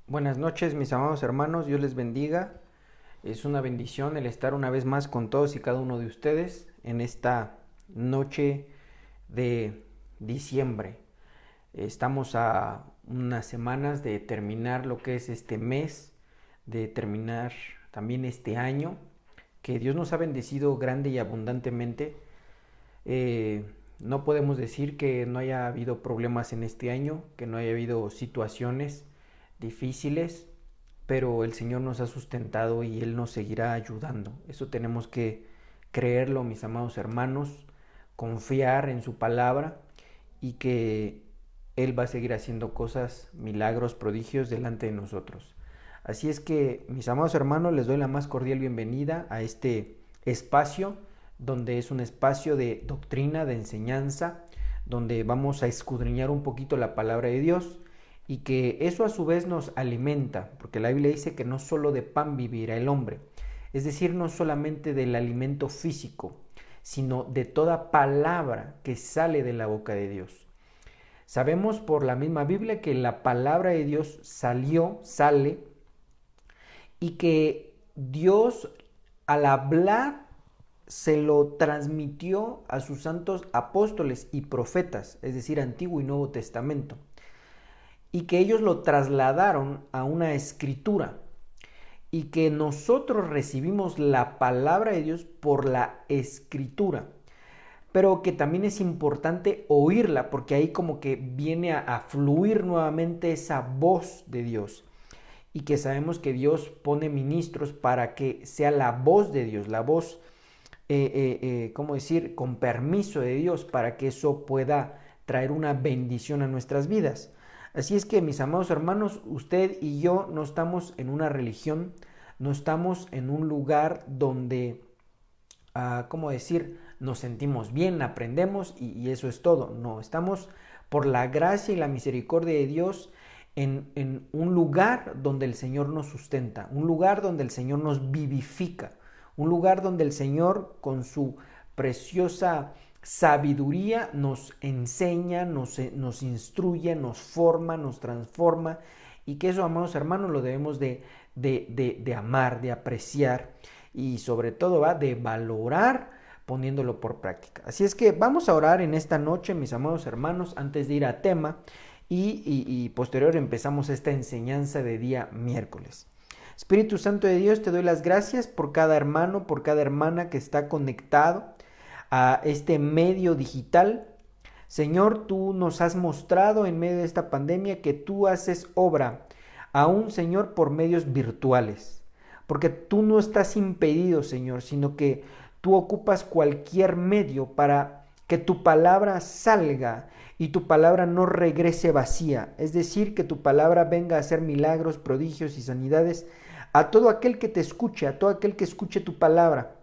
Buenas noches, mis amados hermanos, Dios les bendiga. Es una bendición el estar una vez más con todos y cada uno de ustedes en esta noche de diciembre. Estamos a unas semanas de terminar lo que es este mes, de terminar también este año, que Dios nos ha bendecido grande y abundantemente. No podemos decir que no haya habido problemas en este año, que no haya habido situaciones difíciles, pero el Señor nos ha sustentado y Él nos seguirá ayudando. Eso tenemos que creerlo, mis amados hermanos, confiar en su palabra y que Él va a seguir haciendo cosas, milagros, prodigios delante de nosotros. Así es que, mis amados hermanos, les doy la más cordial bienvenida a este espacio, donde es un espacio de doctrina, de enseñanza, donde vamos a escudriñar un poquito la palabra de Dios y que eso a su vez nos alimenta, porque la Biblia dice que no solo de pan vivirá el hombre, es decir, no solamente del alimento físico, sino de toda palabra que sale de la boca de Dios. Sabemos por la misma Biblia que la palabra de Dios sale, y que Dios al hablar se lo transmitió a sus santos apóstoles y profetas, es decir, Antiguo y Nuevo Testamento, y que ellos lo trasladaron a una escritura, y que nosotros recibimos la palabra de Dios por la escritura, pero que también es importante oírla, porque ahí como que viene a fluir nuevamente esa voz de Dios, y que sabemos que Dios pone ministros para que sea la voz de Dios, la voz, ¿cómo decir?, con permiso de Dios, para que eso pueda traer una bendición a nuestras vidas. Así es que, mis amados hermanos, usted y yo no estamos en una religión, no estamos en un lugar donde, ¿cómo decir?, nos sentimos bien, aprendemos y eso es todo. No, estamos por la gracia y la misericordia de Dios en un lugar donde el Señor nos sustenta, un lugar donde el Señor nos vivifica, un lugar donde el Señor con su preciosa sabiduría nos enseña, nos instruye, nos forma, nos transforma, y que eso, amados hermanos, lo debemos de amar, de apreciar y sobre todo de valorar poniéndolo por práctica. Así es que vamos a orar en esta noche, mis amados hermanos, antes de ir a tema y posterior empezamos esta enseñanza de día miércoles. Espíritu Santo de Dios, te doy las gracias por cada hermano, por cada hermana que está conectado a este medio digital. Señor, tú nos has mostrado en medio de esta pandemia que tú haces obra, aún, Señor, por medios virtuales, porque tú no estás impedido, Señor, sino que tú ocupas cualquier medio para que tu palabra salga y tu palabra no regrese vacía, es decir, que tu palabra venga a hacer milagros, prodigios y sanidades a todo aquel que te escuche, a todo aquel que escuche tu palabra.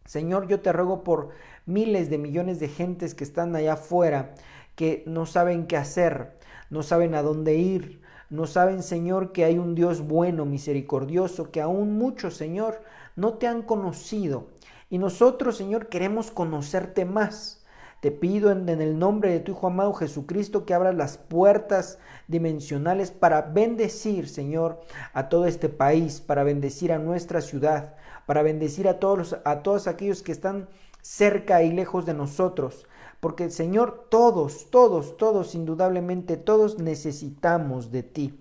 Señor, yo te ruego por miles de millones de gentes que están allá afuera, que no saben qué hacer, no saben a dónde ir, no saben, Señor, que hay un Dios bueno, misericordioso, que aún muchos, Señor, no te han conocido. Y nosotros, Señor, queremos conocerte más. Te pido en el nombre de tu Hijo amado Jesucristo que abras las puertas dimensionales para bendecir, Señor, a todo este país, para bendecir a nuestra ciudad, para bendecir a todos aquellos que están cerca y lejos de nosotros. Porque, Señor, todos, indudablemente todos necesitamos de ti.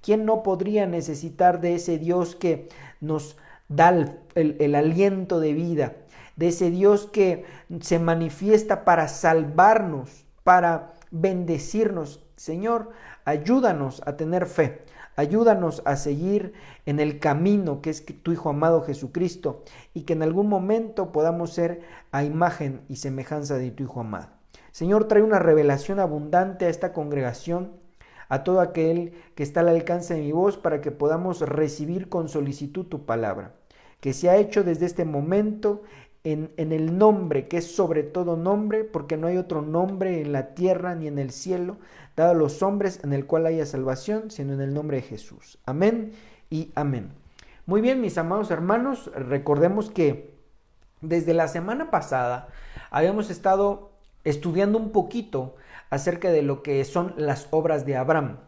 ¿Quién no podría necesitar de ese Dios que nos da el aliento de vida? De ese Dios que se manifiesta para salvarnos, para bendecirnos. Señor, ayúdanos a tener fe, ayúdanos a seguir en el camino que es tu Hijo amado Jesucristo, y que en algún momento podamos ser a imagen y semejanza de tu Hijo amado. Señor, trae una revelación abundante a esta congregación, a todo aquel que está al alcance de mi voz, para que podamos recibir con solicitud tu palabra, que se ha hecho desde este momento en el nombre que es sobre todo nombre, porque no hay otro nombre en la tierra ni en el cielo dado a los hombres en el cual haya salvación, sino en el nombre de Jesús. Amén y amén. Muy bien, mis amados hermanos, recordemos que desde la semana pasada habíamos estado estudiando un poquito acerca de lo que son las obras de Abraham.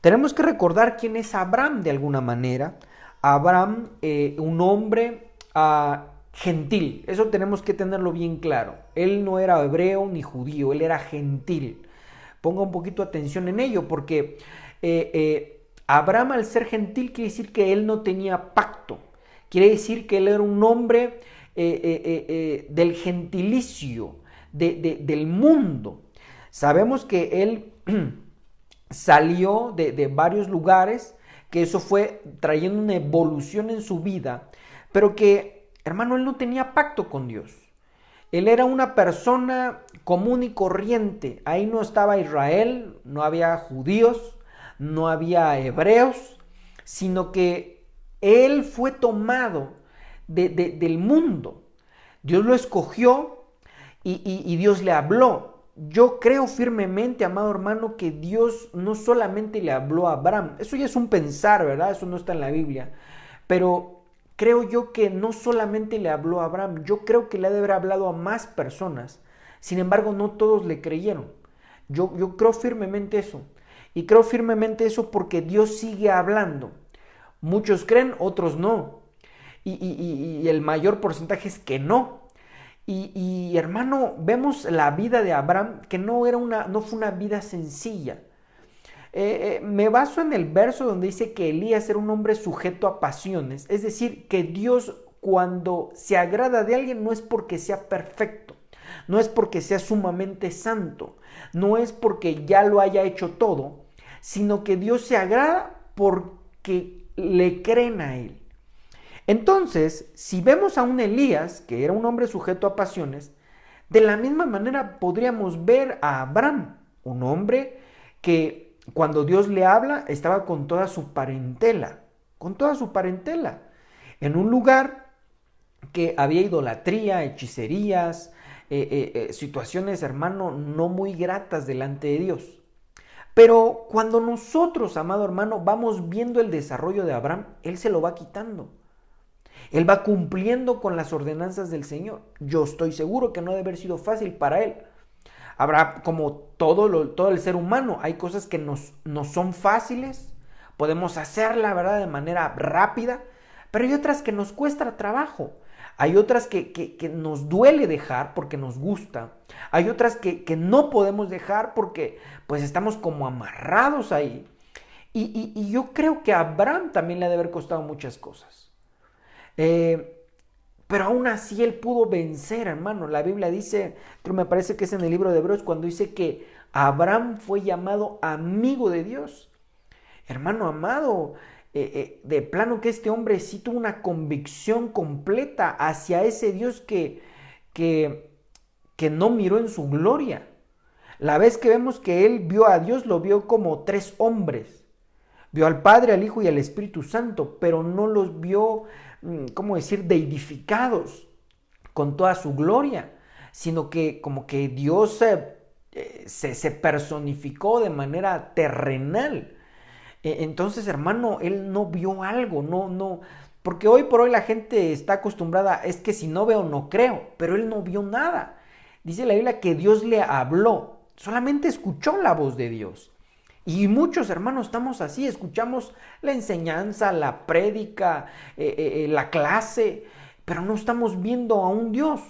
Tenemos que recordar quién es Abraham de alguna manera. Abraham, un hombre gentil, eso tenemos que tenerlo bien claro. Él no era hebreo ni judío, él era gentil. Ponga un poquito atención en ello, porque Abraham, al ser gentil, quiere decir que él no tenía pacto. Quiere decir que él era un hombre del gentilicio, del mundo. Sabemos que él salió de varios lugares, que eso fue trayendo una evolución en su vida, pero que, hermano, él no tenía pacto con Dios. Él era una persona común y corriente. Ahí no estaba Israel, no había judíos, no había hebreos, sino que él fue tomado del mundo. Dios lo escogió y Dios le habló. Yo creo firmemente, amado hermano, que Dios no solamente le habló a Abraham. Eso ya es un pensar, ¿verdad? Eso no está en la Biblia. Pero creo yo que no solamente le habló a Abraham. Yo creo que le ha de haber hablado a más personas. Sin embargo, no todos le creyeron. Yo creo firmemente eso. Y creo firmemente eso porque Dios sigue hablando. Muchos creen, otros no. Y el mayor porcentaje es que no. Y hermano, vemos la vida de Abraham, que no fue una vida sencilla. Me baso en el verso donde dice que Elías era un hombre sujeto a pasiones. Es decir, que Dios, cuando se agrada de alguien, no es porque sea perfecto, no es porque sea sumamente santo, no es porque ya lo haya hecho todo, sino que Dios se agrada porque le creen a él. Entonces, si vemos a un Elías, que era un hombre sujeto a pasiones, de la misma manera podríamos ver a Abraham, un hombre que cuando Dios le habla estaba con toda su parentela, en un lugar que había idolatría, hechicerías, situaciones, hermano, no muy gratas delante de Dios. Pero cuando nosotros, amado hermano, vamos viendo el desarrollo de Abraham, él se lo va quitando. Él va cumpliendo con las ordenanzas del Señor. Yo estoy seguro que no debe haber sido fácil para él. Habrá, como todo el ser humano, hay cosas que nos son fáciles, podemos hacerla, ¿verdad?, de manera rápida, pero hay otras que nos cuesta trabajo. Hay otras que nos duele dejar porque nos gusta. Hay otras que no podemos dejar porque pues estamos como amarrados ahí. Y yo creo que a Abraham también le ha de haber costado muchas cosas. Pero aún así él pudo vencer, hermano. La Biblia dice, pero me parece que es en el libro de Hebreos, cuando dice que Abraham fue llamado amigo de Dios. Hermano amado, de plano que este hombre sí tuvo una convicción completa hacia ese Dios que no miró en su gloria. La vez que vemos que él vio a Dios, lo vio como tres hombres. Vio al Padre, al Hijo y al Espíritu Santo, pero no los vio, ¿cómo decir?, deidificados con toda su gloria, sino que como que Dios se personificó de manera terrenal. Entonces, hermano, él no vio algo, no, porque hoy por hoy la gente está acostumbrada, es que si no veo no creo, pero él no vio nada. Dice la Biblia que Dios le habló, solamente escuchó la voz de Dios. Y muchos hermanos estamos así, escuchamos la enseñanza, la prédica, la clase, pero no estamos viendo a un Dios.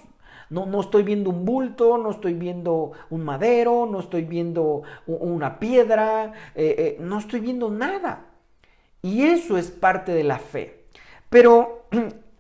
No estoy viendo un bulto, no estoy viendo un madero, no estoy viendo una piedra, no estoy viendo nada. Y eso es parte de la fe. Pero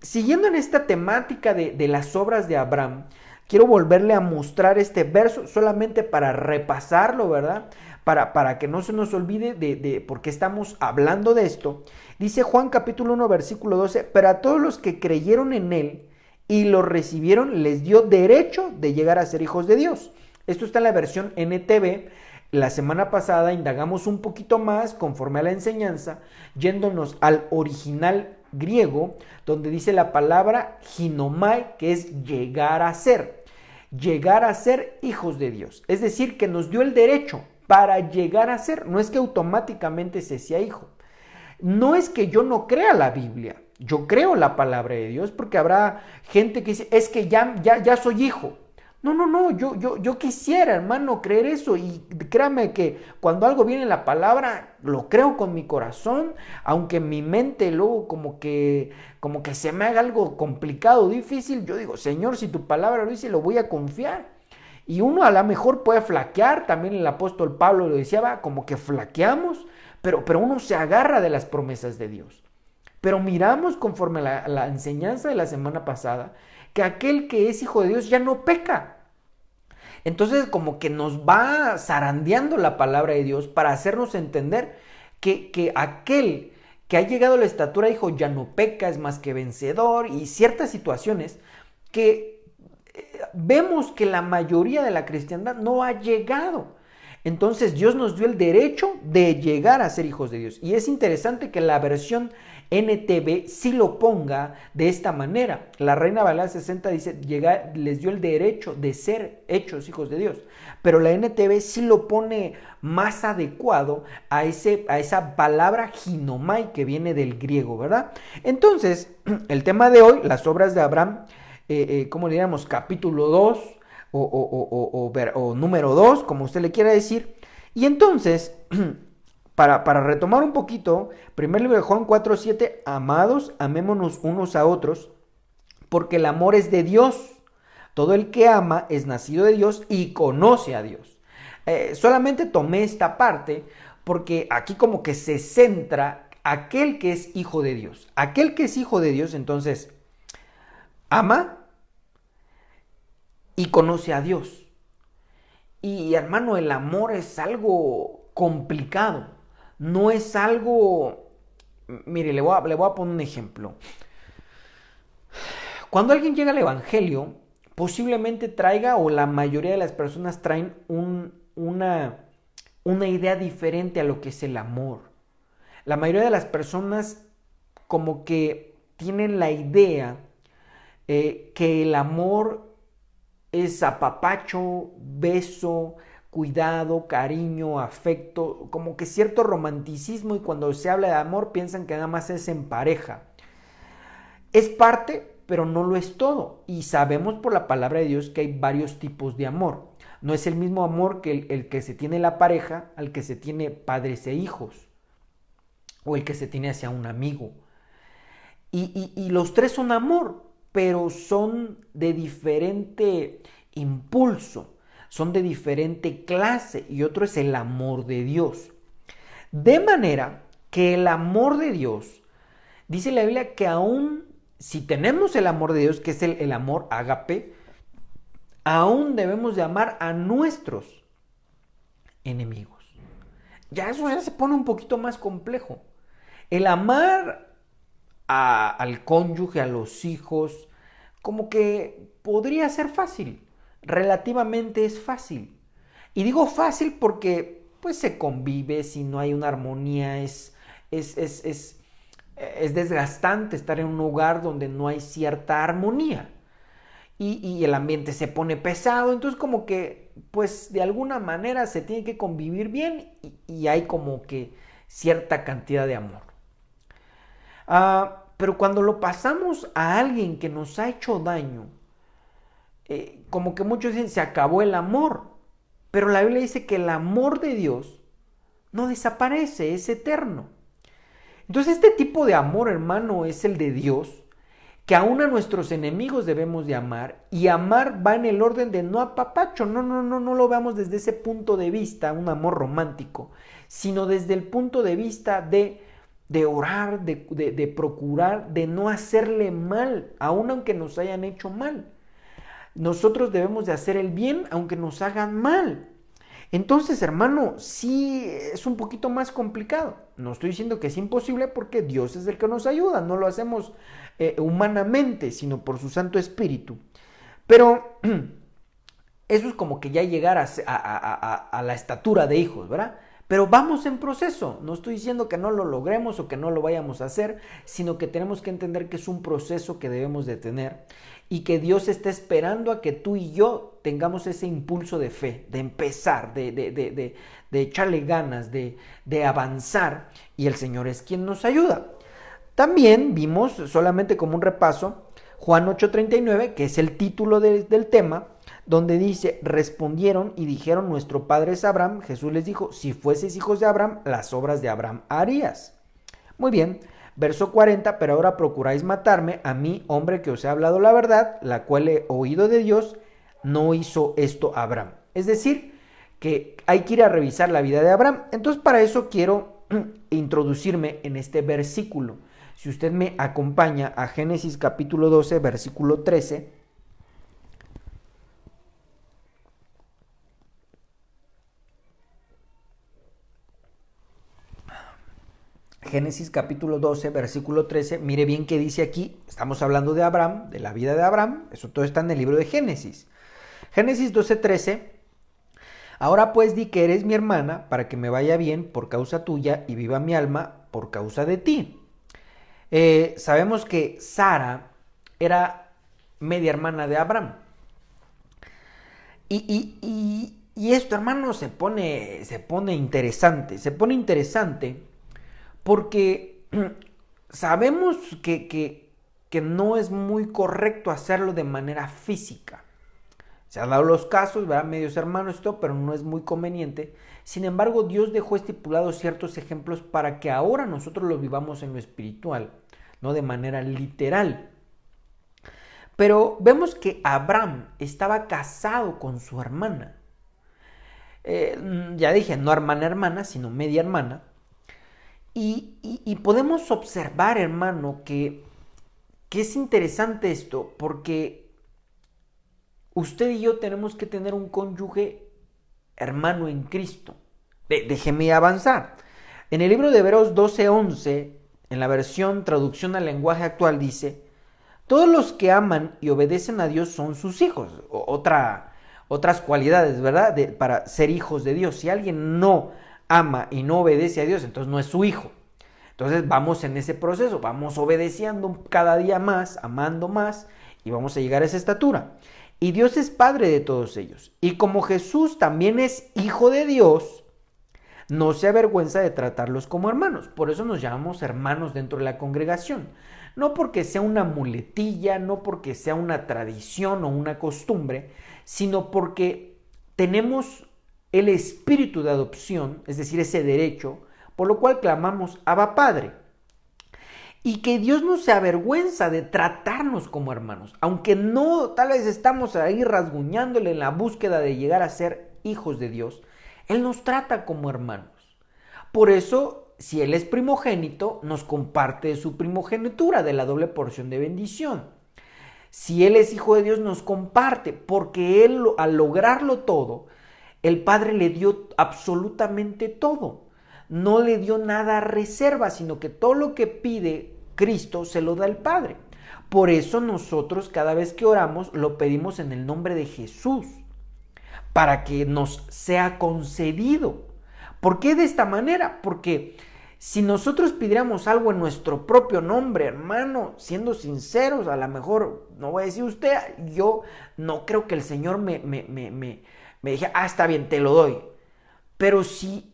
siguiendo en esta temática de las obras de Abraham, quiero volverle a mostrar este verso solamente para repasarlo, ¿verdad? Para que no se nos olvide de por qué estamos hablando de esto. Dice Juan capítulo 1 versículo 12, pero a todos los que creyeron en él y lo recibieron, les dio derecho de llegar a ser hijos de Dios. Esto está en la versión NTV. La semana pasada indagamos un poquito más conforme a la enseñanza, yéndonos al original griego, donde dice la palabra ginomai, que es llegar a ser hijos de Dios. Es decir, que nos dio el derecho para llegar a ser. No es que automáticamente se sea hijo. No es que yo no crea la Biblia. Yo creo la palabra de Dios, porque habrá gente que dice, es que ya soy hijo. No, no, no, yo quisiera, hermano, creer eso. Y créame que cuando algo viene en la palabra, lo creo con mi corazón, aunque mi mente luego como que se me haga algo complicado, difícil, yo digo, Señor, si tu palabra lo dice, lo voy a confiar. Y uno a lo mejor puede flaquear, también el apóstol Pablo lo decía, va, como que flaqueamos, pero uno se agarra de las promesas de Dios. Pero miramos conforme a la enseñanza de la semana pasada, que aquel que es hijo de Dios ya no peca. Entonces como que nos va zarandeando la palabra de Dios para hacernos entender que aquel que ha llegado a la estatura, hijo, ya no peca, es más que vencedor, y ciertas situaciones que vemos que la mayoría de la cristiandad no ha llegado. Entonces Dios nos dio el derecho de llegar a ser hijos de Dios. Y es interesante que la versión NTV sí lo ponga de esta manera. La Reina Valera 60 dice, les dio el derecho de ser hechos hijos de Dios. Pero la NTV sí lo pone más adecuado a esa palabra ginomai que viene del griego, ¿verdad? Entonces, el tema de hoy, las obras de Abraham, ¿cómo diríamos? Capítulo 2 o número 2, como usted le quiera decir. Y entonces, para retomar un poquito, primer libro de Juan 4:7, amados, amémonos unos a otros, porque el amor es de Dios. Todo el que ama es nacido de Dios y conoce a Dios. Solamente tomé esta parte porque aquí como que se centra aquel que es hijo de Dios. Aquel que es hijo de Dios, entonces, ama y conoce a Dios. Y hermano, el amor es algo complicado. No es algo... Mire, le voy a poner un ejemplo. Cuando alguien llega al evangelio, posiblemente traiga, o la mayoría de las personas traen una idea diferente a lo que es el amor. La mayoría de las personas como que tienen la idea que el amor es apapacho, beso, cuidado, cariño, afecto, como que cierto romanticismo, y cuando se habla de amor piensan que nada más es en pareja. Es parte, pero no lo es todo. Y sabemos por la palabra de Dios que hay varios tipos de amor. No es el mismo amor que el que se tiene la pareja al que se tiene padres e hijos, o el que se tiene hacia un amigo. Y los tres son amor, pero son de diferente impulso, son de diferente clase, y otro es el amor de Dios. De manera que el amor de Dios, dice la Biblia que aún si tenemos el amor de Dios, que es el amor ágape, aún debemos de amar a nuestros enemigos. Ya eso ya se pone un poquito más complejo. El amar al cónyuge, a los hijos, como que podría ser fácil, relativamente es fácil. Y digo fácil porque pues se convive, si no hay una armonía, es desgastante estar en un lugar donde no hay cierta armonía. Y el ambiente se pone pesado, entonces como que pues de alguna manera se tiene que convivir bien, y hay como que cierta cantidad de amor. Pero cuando lo pasamos a alguien que nos ha hecho daño, como que muchos dicen, se acabó el amor. Pero la Biblia dice que el amor de Dios no desaparece, es eterno. Entonces este tipo de amor, hermano, es el de Dios, que aún a nuestros enemigos debemos de amar, y amar va en el orden de no apapacho, no lo veamos desde ese punto de vista, un amor romántico, sino desde el punto de vista de orar, de procurar, de no hacerle mal, aun aunque nos hayan hecho mal. Nosotros debemos de hacer el bien aunque nos hagan mal. Entonces, hermano, sí es un poquito más complicado. No estoy diciendo que es imposible, porque Dios es el que nos ayuda. No lo hacemos humanamente, sino por su Santo Espíritu. Pero eso es como que ya llegar a la estatura de hijos, ¿verdad? Pero vamos en proceso. No estoy diciendo que no lo logremos o que no lo vayamos a hacer, sino que tenemos que entender que es un proceso que debemos de tener, y que Dios está esperando a que tú y yo tengamos ese impulso de fe, de empezar, de echarle ganas, de avanzar, y el Señor es quien nos ayuda. También vimos, solamente como un repaso, Juan 8:39, que es el título del tema. donde dice, respondieron y dijeron, nuestro padre es Abraham. Jesús les dijo, si fueses hijos de Abraham, las obras de Abraham harías. Muy bien, verso 40, pero ahora procuráis matarme, a mí, hombre que os he hablado la verdad, la cual he oído de Dios, no hizo esto Abraham. Es decir, que hay que ir a revisar la vida de Abraham. Entonces, para eso quiero introducirme en este versículo. Si usted me acompaña a Génesis capítulo 12, versículo 13. Génesis capítulo 12, versículo 13, mire bien qué dice aquí. Estamos hablando de Abraham, de la vida de Abraham. Eso todo está en el libro de Génesis. Génesis 12, 13. Ahora pues di que eres mi hermana, para que me vaya bien por causa tuya y viva mi alma por causa de ti. Sabemos que Sara era media hermana de Abraham. Y esto, hermano, se pone interesante. Se pone interesante porque sabemos que no es muy correcto hacerlo de manera física. Se han dado los casos, ¿verdad? Medios hermanos, esto, pero no es muy conveniente. Sin embargo, Dios dejó estipulados ciertos ejemplos para que ahora nosotros lo vivamos en lo espiritual, no de manera literal. Pero vemos que Abraham estaba casado con su hermana. Ya dije, no hermana, sino media hermana. Y podemos observar, hermano, que es interesante esto, porque usted y yo tenemos que tener un cónyuge hermano en Cristo. Déjeme avanzar. En el libro de Hebreos 12:11, en la versión traducción al lenguaje actual, dice, todos los que aman y obedecen a Dios son sus hijos. Otras cualidades, ¿verdad? Para ser hijos de Dios. Si alguien no ama y no obedece a Dios, entonces no es su hijo. Entonces vamos en ese proceso, vamos obedeciendo cada día más, amando más, y vamos a llegar a esa estatura. Y Dios es Padre de todos ellos. Y como Jesús también es Hijo de Dios, no se avergüenza de tratarlos como hermanos. Por eso nos llamamos hermanos dentro de la congregación. No porque sea una muletilla, no porque sea una tradición o una costumbre, sino porque tenemos el espíritu de adopción, es decir, ese derecho, por lo cual clamamos Abba Padre. Y que Dios no se avergüenza de tratarnos como hermanos, aunque no, tal vez estamos ahí rasguñándole en la búsqueda de llegar a ser hijos de Dios, Él nos trata como hermanos. Por eso, si Él es primogénito, nos comparte de su primogenitura, de la doble porción de bendición. Si Él es hijo de Dios, nos comparte, porque Él, al lograrlo todo, el Padre le dio absolutamente todo. No le dio nada a reserva, sino que todo lo que pide Cristo se lo da el Padre. Por eso nosotros cada vez que oramos lo pedimos en el nombre de Jesús, para que nos sea concedido. ¿Por qué de esta manera? Porque si nosotros pidiéramos algo en nuestro propio nombre, hermano, siendo sinceros, a lo mejor, no voy a decir usted, yo no creo que el Señor me dije, está bien, te lo doy. Pero si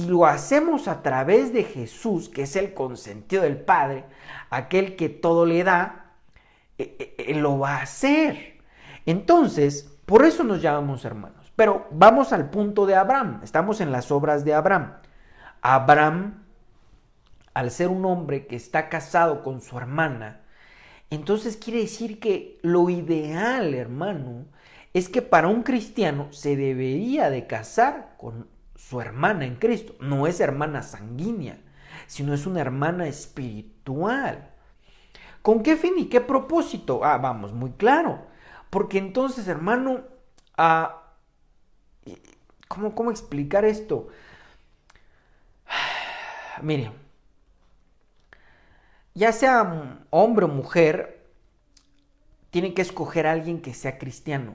lo hacemos a través de Jesús, que es el consentido del Padre, aquel que todo le da, lo va a hacer. Entonces, por eso nos llamamos hermanos. Pero vamos al punto de Abraham. Estamos en las obras de Abraham. Abraham, al ser un hombre que está casado con su hermana, entonces quiere decir que lo ideal, hermano, es que para un cristiano se debería de casar con su hermana en Cristo. No es hermana sanguínea, sino es una hermana espiritual. ¿Con qué fin y qué propósito? Vamos, muy claro. Porque entonces, hermano, ¿cómo explicar esto? Mire, ya sea hombre o mujer, tiene que escoger a alguien que sea cristiano.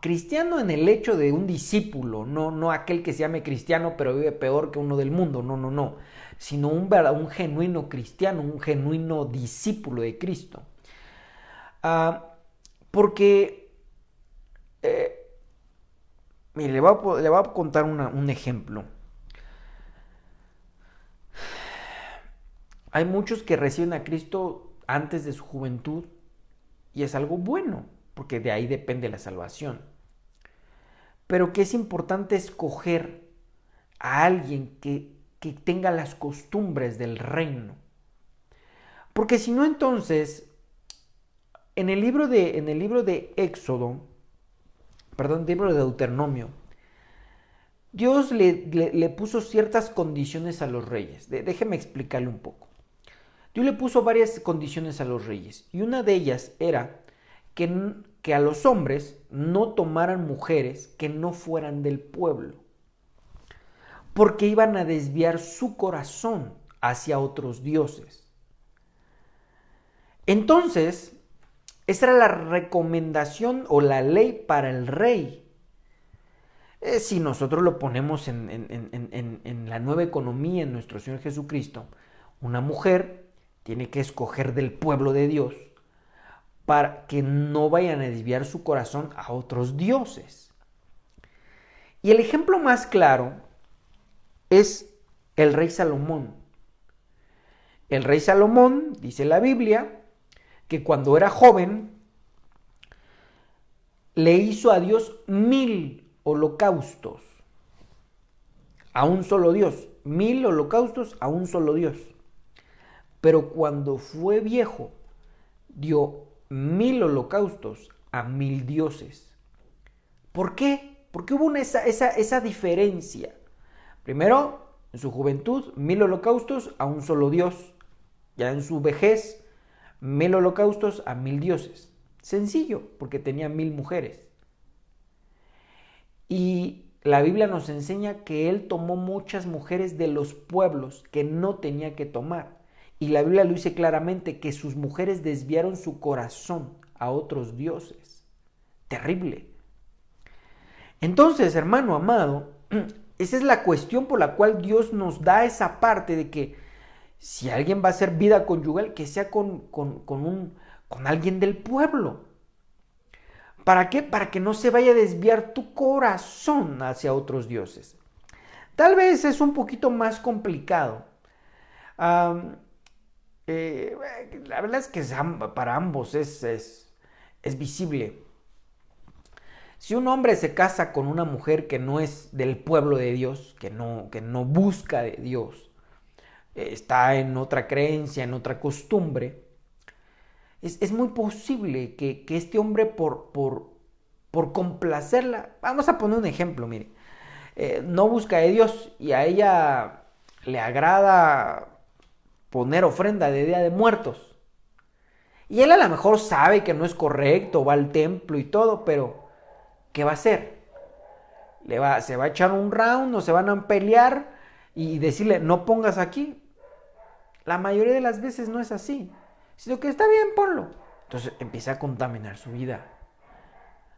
Cristiano en el hecho de un discípulo, no aquel que se llame cristiano pero vive peor que uno del mundo, no, sino un genuino cristiano, un genuino discípulo de Cristo. Porque, mire, le voy a contar un ejemplo. Hay muchos que reciben a Cristo antes de su juventud y es algo bueno, porque de ahí depende la salvación. Pero que es importante escoger a alguien que tenga las costumbres del reino. Porque si no, entonces, en el libro de Éxodo, perdón, el libro de Deuteronomio, Dios le puso ciertas condiciones a los reyes. Déjeme explicarle un poco. Dios le puso varias condiciones a los reyes y una de ellas era que a los hombres no tomaran mujeres que no fueran del pueblo, porque iban a desviar su corazón hacia otros dioses. Entonces, esa era la recomendación o la ley para el rey. Si nosotros lo ponemos en la nueva economía, en nuestro Señor Jesucristo, una mujer tiene que escoger del pueblo de Dios para que no vayan a desviar su corazón a otros dioses. Y el ejemplo más claro es el rey Salomón. El rey Salomón, dice la Biblia, que cuando era joven le hizo a Dios 1000 holocaustos a un solo Dios, 1000 holocaustos a un solo Dios. Pero cuando fue viejo, dio 1000 holocaustos a 1000 dioses. ¿Por qué? Porque hubo esa diferencia. Primero, en su juventud, 1000 holocaustos a un solo Dios. Ya en su vejez, 1000 holocaustos a 1000 dioses. Sencillo, porque tenía 1000 mujeres. Y la Biblia nos enseña que él tomó muchas mujeres de los pueblos que no tenía que tomar. Y la Biblia lo dice claramente que sus mujeres desviaron su corazón a otros dioses. Terrible. Entonces, hermano amado, esa es la cuestión por la cual Dios nos da esa parte de que si alguien va a hacer vida conyugal, que sea con alguien del pueblo. ¿Para qué? Para que no se vaya a desviar tu corazón hacia otros dioses. Tal vez es un poquito más complicado. La verdad es que para ambos es visible. Si un hombre se casa con una mujer que no es del pueblo de Dios, que no busca de Dios, está en otra creencia, en otra costumbre, es muy posible que este hombre por complacerla, vamos a poner un ejemplo, mire, no busca de Dios y a ella le agrada poner ofrenda de Día de Muertos. Y él a lo mejor sabe que no es correcto, va al templo y todo, pero ¿qué va a hacer? Se va a echar un round o se van a pelear y decirle, no pongas aquí. La mayoría de las veces no es así, sino que está bien, ponlo. Entonces empieza a contaminar su vida.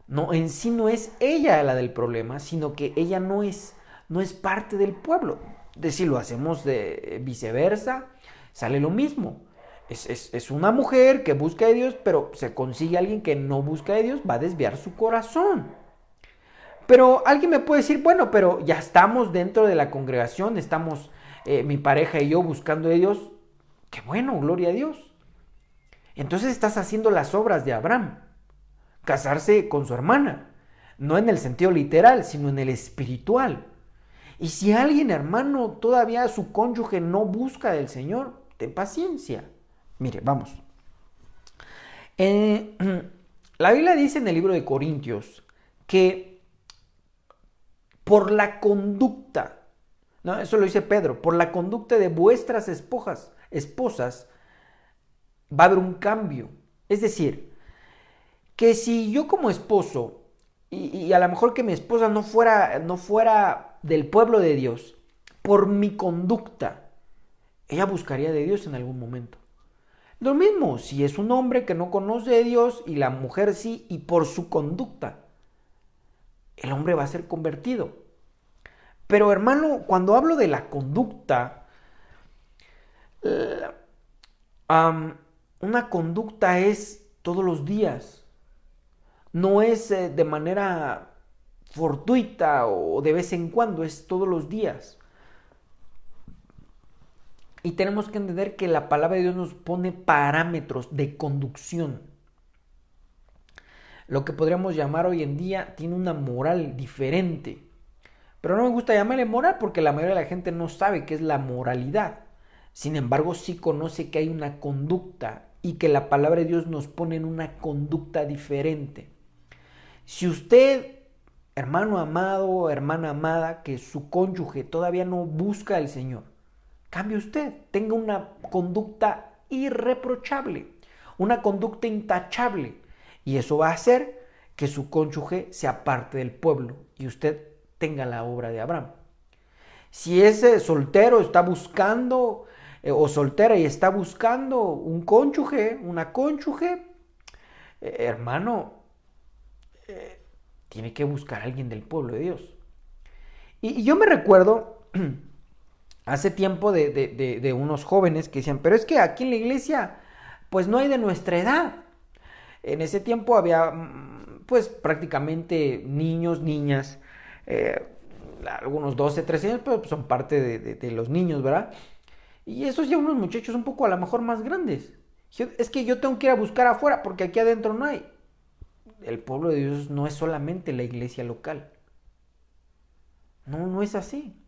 No, en sí no es ella la del problema, sino que ella no es parte del pueblo. Si lo hacemos de viceversa, sale lo mismo. Es una mujer que busca de Dios, pero se consigue alguien que no busca de Dios, va a desviar su corazón. Pero alguien me puede decir, bueno, pero ya estamos dentro de la congregación, estamos mi pareja y yo buscando de Dios. Qué bueno, gloria a Dios. Entonces estás haciendo las obras de Abraham, casarse con su hermana, no en el sentido literal, sino en el espiritual. Y si alguien, hermano, todavía su cónyuge no busca del Señor, ten paciencia. Mire, vamos. La Biblia dice en el libro de Corintios que por la conducta, no, eso lo dice Pedro, por la conducta de vuestras esposas va a haber un cambio. Es decir, que si yo como esposo, y a lo mejor que mi esposa no fuera del pueblo de Dios, por mi conducta, ella buscaría de Dios en algún momento. Lo mismo, si es un hombre que no conoce de Dios y la mujer sí, y por su conducta, el hombre va a ser convertido. Pero hermano, cuando hablo de la conducta, una conducta es todos los días. No es de manera fortuita o de vez en cuando, es todos los días. Y tenemos que entender que la palabra de Dios nos pone parámetros de conducción. lo que podríamos llamar hoy en día, tiene una moral diferente. Pero no me gusta llamarle moral porque la mayoría de la gente no sabe qué es la moralidad. Sin embargo, sí conoce que hay una conducta y que la palabra de Dios nos pone en una conducta diferente. Si usted, hermano amado, hermana amada, que su cónyuge todavía no busca al Señor, cambie usted, tenga una conducta irreprochable, una conducta intachable, y eso va a hacer que su cónyuge sea parte del pueblo y usted tenga la obra de Abraham. Si ese soltero está buscando o soltera y está buscando un cónyuge, una cónyuge, hermano, tiene que buscar a alguien del pueblo de Dios. Y yo me recuerdo hace tiempo de unos jóvenes que decían, pero es que aquí en la iglesia pues no hay de nuestra edad. En ese tiempo había pues prácticamente niños, niñas, algunos 12, 13 años, pero son parte de los niños, ¿verdad? Y esos ya unos muchachos un poco a lo mejor más grandes. Es que yo tengo que ir a buscar afuera porque aquí adentro no hay. El pueblo de Dios no es solamente la iglesia local. No, no es así.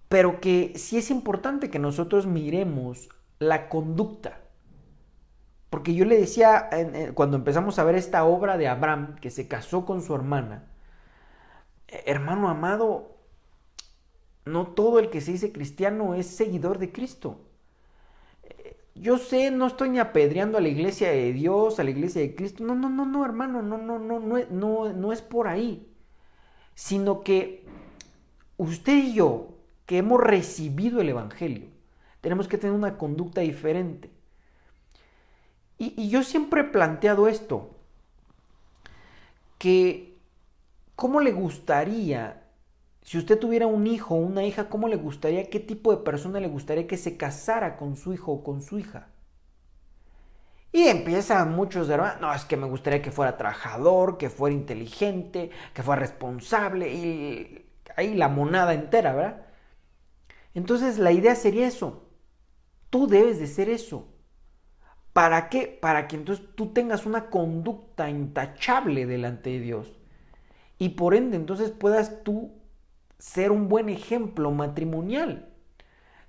Pero que sí es importante que nosotros miremos la conducta. Porque yo le decía, cuando empezamos a ver esta obra de Abraham, que se casó con su hermana, hermano amado, no todo el que se dice cristiano es seguidor de Cristo. Yo sé, no estoy ni apedreando a la iglesia de Dios, a la iglesia de Cristo. No, no, no, no, hermano, no es por ahí. Sino que usted y yo, que hemos recibido el Evangelio, tenemos que tener una conducta diferente. Y yo siempre he planteado esto, que cómo le gustaría, si usted tuviera un hijo o una hija, cómo le gustaría, qué tipo de persona le gustaría que se casara con su hijo o con su hija. Y empiezan muchos, ¿verdad? No, es que me gustaría que fuera trabajador, que fuera inteligente, que fuera responsable, y ahí la monada entera, ¿verdad? Entonces la idea sería eso. Tú debes de ser eso. ¿Para qué? Para que entonces tú tengas una conducta intachable delante de Dios. Y por ende entonces puedas tú ser un buen ejemplo matrimonial.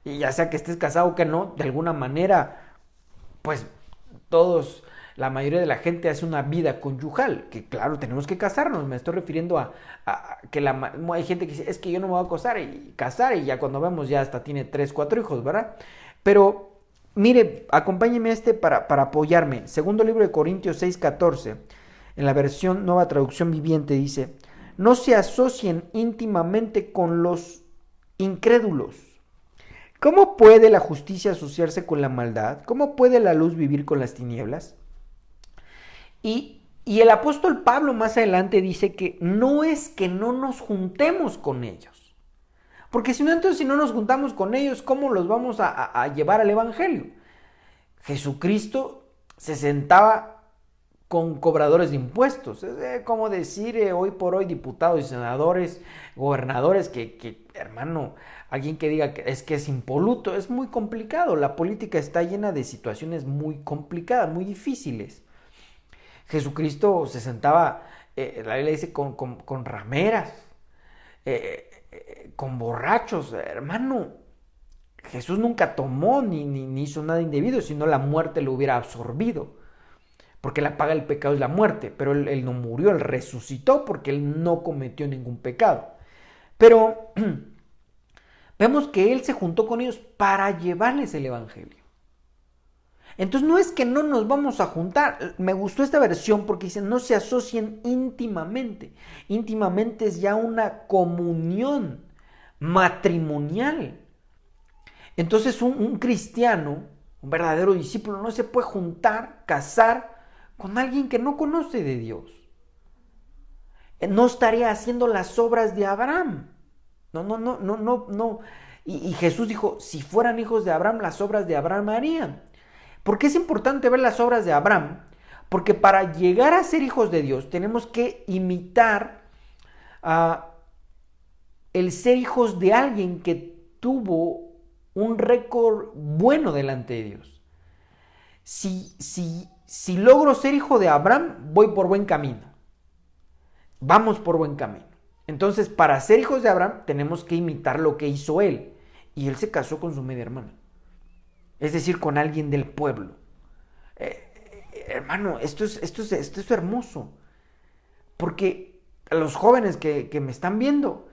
Y ya sea que estés casado o que no, de alguna manera, pues todos, la mayoría de la gente hace una vida conyugal, que claro, tenemos que casarnos, me estoy refiriendo a que hay gente que dice, es que yo no me voy a casar y ya cuando vemos ya hasta tiene 3, 4 hijos, ¿verdad? Pero mire, acompáñeme para apoyarme. Segundo libro de Corintios 6:14, en la versión Nueva Traducción Viviente dice, no se asocien íntimamente con los incrédulos. ¿Cómo puede la justicia asociarse con la maldad? ¿Cómo puede la luz vivir con las tinieblas? Y el apóstol Pablo más adelante dice que no es que no nos juntemos con ellos. Porque si no, entonces si no nos juntamos con ellos, ¿cómo los vamos a llevar al evangelio? Jesucristo se sentaba con cobradores de impuestos. Es como decir hoy por hoy diputados y senadores, gobernadores, que hermano, alguien que diga que es impoluto, es muy complicado. La política está llena de situaciones muy complicadas, muy difíciles. Jesucristo se sentaba, la Biblia dice, con rameras, con borrachos, hermano. Jesús nunca tomó ni hizo nada indebido, sino la muerte lo hubiera absorbido. Porque la paga del pecado es la muerte, pero él no murió, él resucitó porque él no cometió ningún pecado. Pero vemos que él se juntó con ellos para llevarles el evangelio. Entonces no es que no nos vamos a juntar. Me gustó esta versión porque dice no se asocien íntimamente. Íntimamente es ya una comunión matrimonial. Entonces un cristiano, un verdadero discípulo, no se puede juntar, casar con alguien que no conoce de Dios. No estaría haciendo las obras de Abraham. No. Y Jesús dijo, si fueran hijos de Abraham, las obras de Abraham harían. ¿Por qué es importante ver las obras de Abraham? Porque para llegar a ser hijos de Dios tenemos que imitar el ser hijos de alguien que tuvo un récord bueno delante de Dios. Si si logro ser hijo de Abraham, voy por buen camino. Vamos por buen camino. Entonces, para ser hijos de Abraham, tenemos que imitar lo que hizo él. Y él se casó con su media hermana. Es decir, con alguien del pueblo. Hermano, esto es hermoso. Porque a los jóvenes que me están viendo,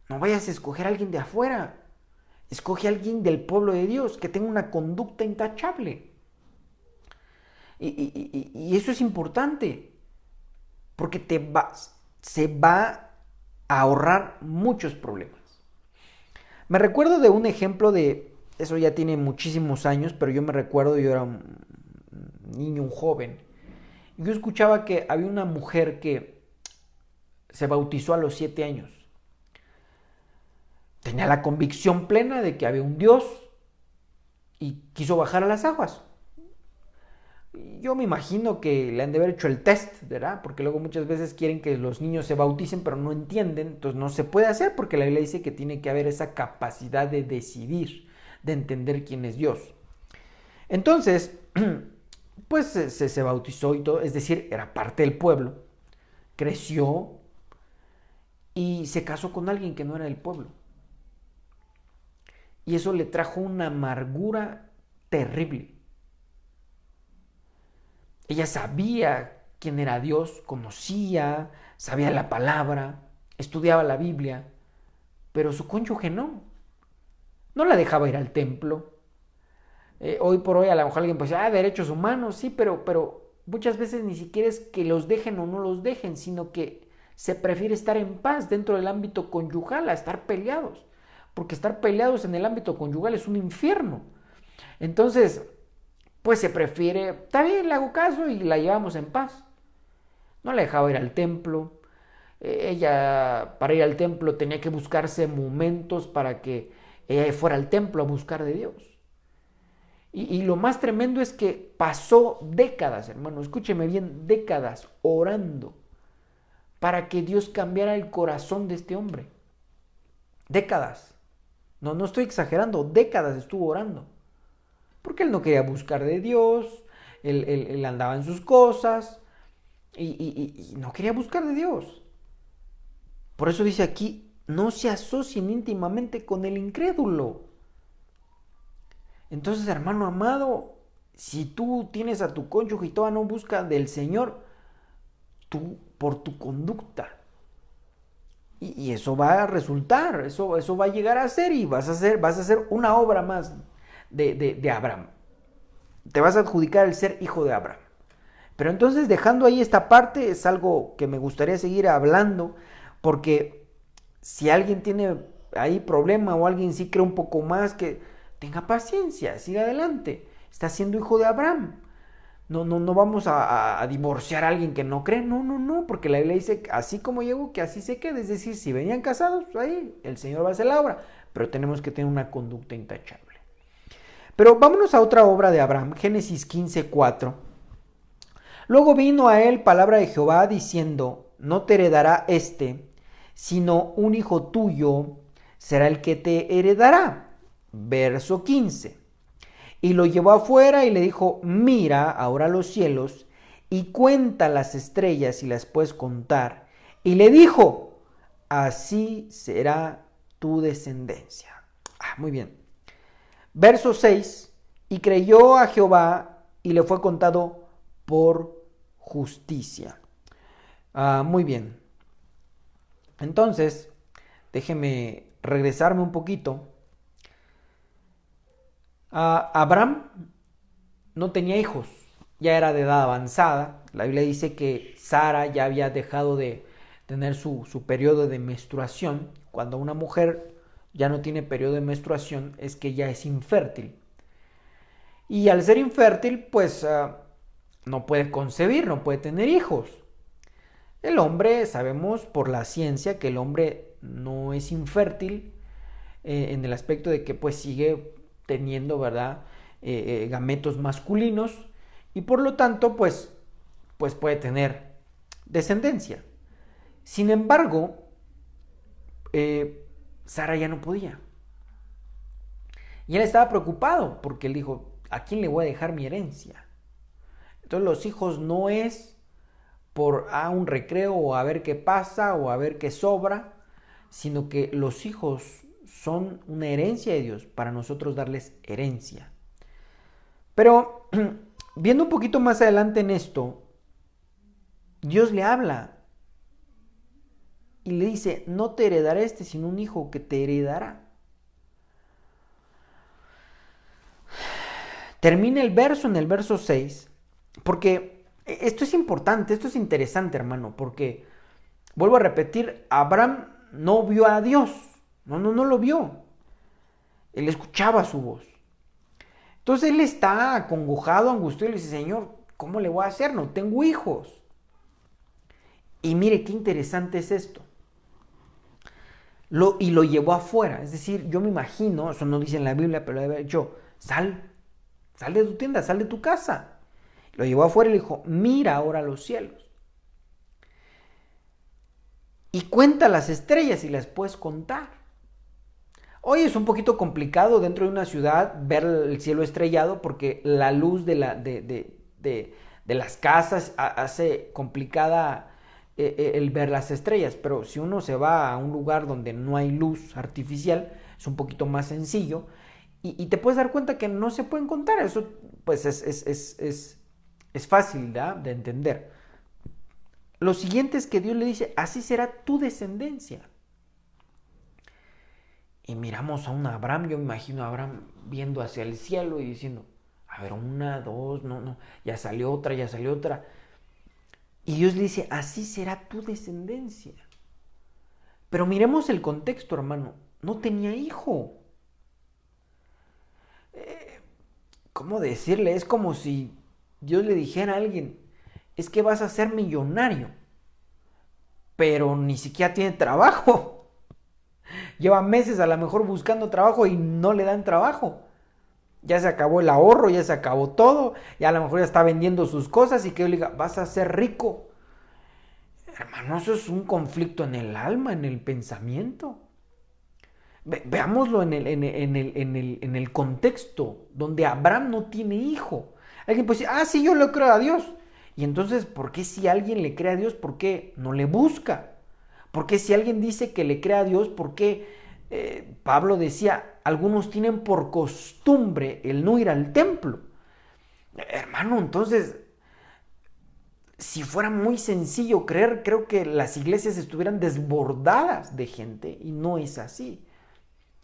no vayas a escoger a alguien de afuera. Escoge a alguien del pueblo de Dios que tenga una conducta intachable. Y eso es importante. Porque se va a ahorrar muchos problemas. Me recuerdo de un ejemplo eso ya tiene muchísimos años, pero yo me recuerdo, yo era un niño, un joven. Yo escuchaba que había una mujer que se bautizó a los 7 años. Tenía la convicción plena de que había un Dios y quiso bajar a las aguas. Yo me imagino que le han de haber hecho el test, ¿verdad? Porque luego muchas veces quieren que los niños se bauticen, pero no entienden. Entonces no se puede hacer porque la Biblia dice que tiene que haber esa capacidad de decidir, de entender quién es Dios. Entonces, pues se bautizó y todo, es decir, era parte del pueblo. Creció y se casó con alguien que no era del pueblo. Y eso le trajo una amargura terrible. Ella sabía quién era Dios, conocía, sabía la palabra, estudiaba la Biblia, pero su cónyuge no. No la dejaba ir al templo. Hoy por hoy a lo mejor alguien puede decir, derechos humanos, sí, pero muchas veces ni siquiera es que los dejen o no los dejen, sino que se prefiere estar en paz dentro del ámbito conyugal a estar peleados. Porque estar peleados en el ámbito conyugal es un infierno. Entonces, pues se prefiere, está bien, le hago caso y la llevamos en paz. No la dejaba ir al templo. Ella, para ir al templo, tenía que buscarse momentos para que ella fuera al templo a buscar de Dios. Y lo más tremendo es que pasó décadas, hermano, escúcheme bien, décadas orando para que Dios cambiara el corazón de este hombre. Décadas. No estoy exagerando, décadas estuvo orando. Porque él no quería buscar de Dios, él andaba en sus cosas y no quería buscar de Dios. Por eso dice aquí, no se asocien íntimamente con el incrédulo. Entonces, hermano amado, si tú tienes a tu cónyuge y todavía no busca del Señor, tú por tu conducta. Y eso va a resultar, eso va a llegar a ser y vas a hacer una obra más de Abraham. Te vas a adjudicar el ser hijo de Abraham. Pero entonces, dejando ahí esta parte, es algo que me gustaría seguir hablando, porque si alguien tiene ahí problema o alguien sí cree un poco más, que tenga paciencia, siga adelante. Está siendo hijo de Abraham. No vamos a divorciar a alguien que no cree, no, porque la Biblia dice, así como llegó, que así se quede. Es decir, si venían casados, ahí el Señor va a hacer la obra, pero tenemos que tener una conducta intachable. Pero vámonos a otra obra de Abraham, Génesis 15:4. Luego vino a él palabra de Jehová diciendo, no te heredará sino un hijo tuyo será el que te heredará. Verso 15. Y lo llevó afuera y le dijo, mira ahora los cielos y cuenta las estrellas si las puedes contar. Y le dijo, así será tu descendencia. Muy bien. Verso 6. Y creyó a Jehová y le fue contado por justicia. Muy bien. Entonces, déjeme regresarme un poquito. Abraham no tenía hijos, ya era de edad avanzada. La Biblia dice que Sara ya había dejado de tener su periodo de menstruación. Cuando una mujer ya no tiene periodo de menstruación es que ya es infértil. Y al ser infértil, pues no puede concebir, no puede tener hijos. El hombre, sabemos por la ciencia que el hombre no es infértil en el aspecto de que pues sigue teniendo, ¿verdad? Gametos masculinos y por lo tanto pues puede tener descendencia. Sin embargo, Sara ya no podía. Y él estaba preocupado porque él dijo, ¿a quién le voy a dejar mi herencia? Entonces los hijos no es por un recreo o a ver qué pasa o a ver qué sobra, sino que los hijos son una herencia de Dios para nosotros darles herencia. Pero viendo un poquito más adelante en esto, Dios le habla y le dice, no te heredará sino un hijo que te heredará. Termina el verso en el verso 6, porque esto es importante, esto es interesante, hermano, porque, vuelvo a repetir, Abraham no vio a Dios, no lo vio, él escuchaba su voz. Entonces él está acongojado, angustiado, y le dice, Señor, ¿cómo le voy a hacer? No tengo hijos. Y mire qué interesante es esto. Y lo llevó afuera, es decir, yo me imagino, eso no dice en la Biblia, pero debe haber dicho, sal de tu tienda, sal de tu casa. Lo llevó afuera y le dijo, mira ahora los cielos. Y cuenta las estrellas y las puedes contar. Hoy es un poquito complicado dentro de una ciudad ver el cielo estrellado porque la luz de las casas hace complicada el ver las estrellas. Pero si uno se va a un lugar donde no hay luz artificial, es un poquito más sencillo. Y te puedes dar cuenta que no se pueden contar. Eso pues es fácil, ¿verdad?, de entender. Lo siguiente es que Dios le dice, así será tu descendencia. Y miramos a un Abraham, yo me imagino a Abraham viendo hacia el cielo y diciendo, a ver, una, dos, no, ya salió otra. Y Dios le dice, así será tu descendencia. Pero miremos el contexto, hermano, no tenía hijo. ¿Cómo decirle? Es como si Dios le dijera a alguien, es que vas a ser millonario, pero ni siquiera tiene trabajo. Lleva meses a lo mejor buscando trabajo y no le dan trabajo. Ya se acabó el ahorro, ya se acabó todo, ya a lo mejor ya está vendiendo sus cosas y que yo le diga, vas a ser rico. Hermano, eso es un conflicto en el alma, en el pensamiento. Veámoslo en el contexto donde Abraham no tiene hijo. Alguien puede decir, sí, yo le creo a Dios. Y entonces, ¿por qué si alguien le cree a Dios, por qué no le busca? ¿Por qué si alguien dice que le cree a Dios, por qué Pablo decía, algunos tienen por costumbre el no ir al templo? Hermano, entonces, si fuera muy sencillo creer, creo que las iglesias estuvieran desbordadas de gente y no es así.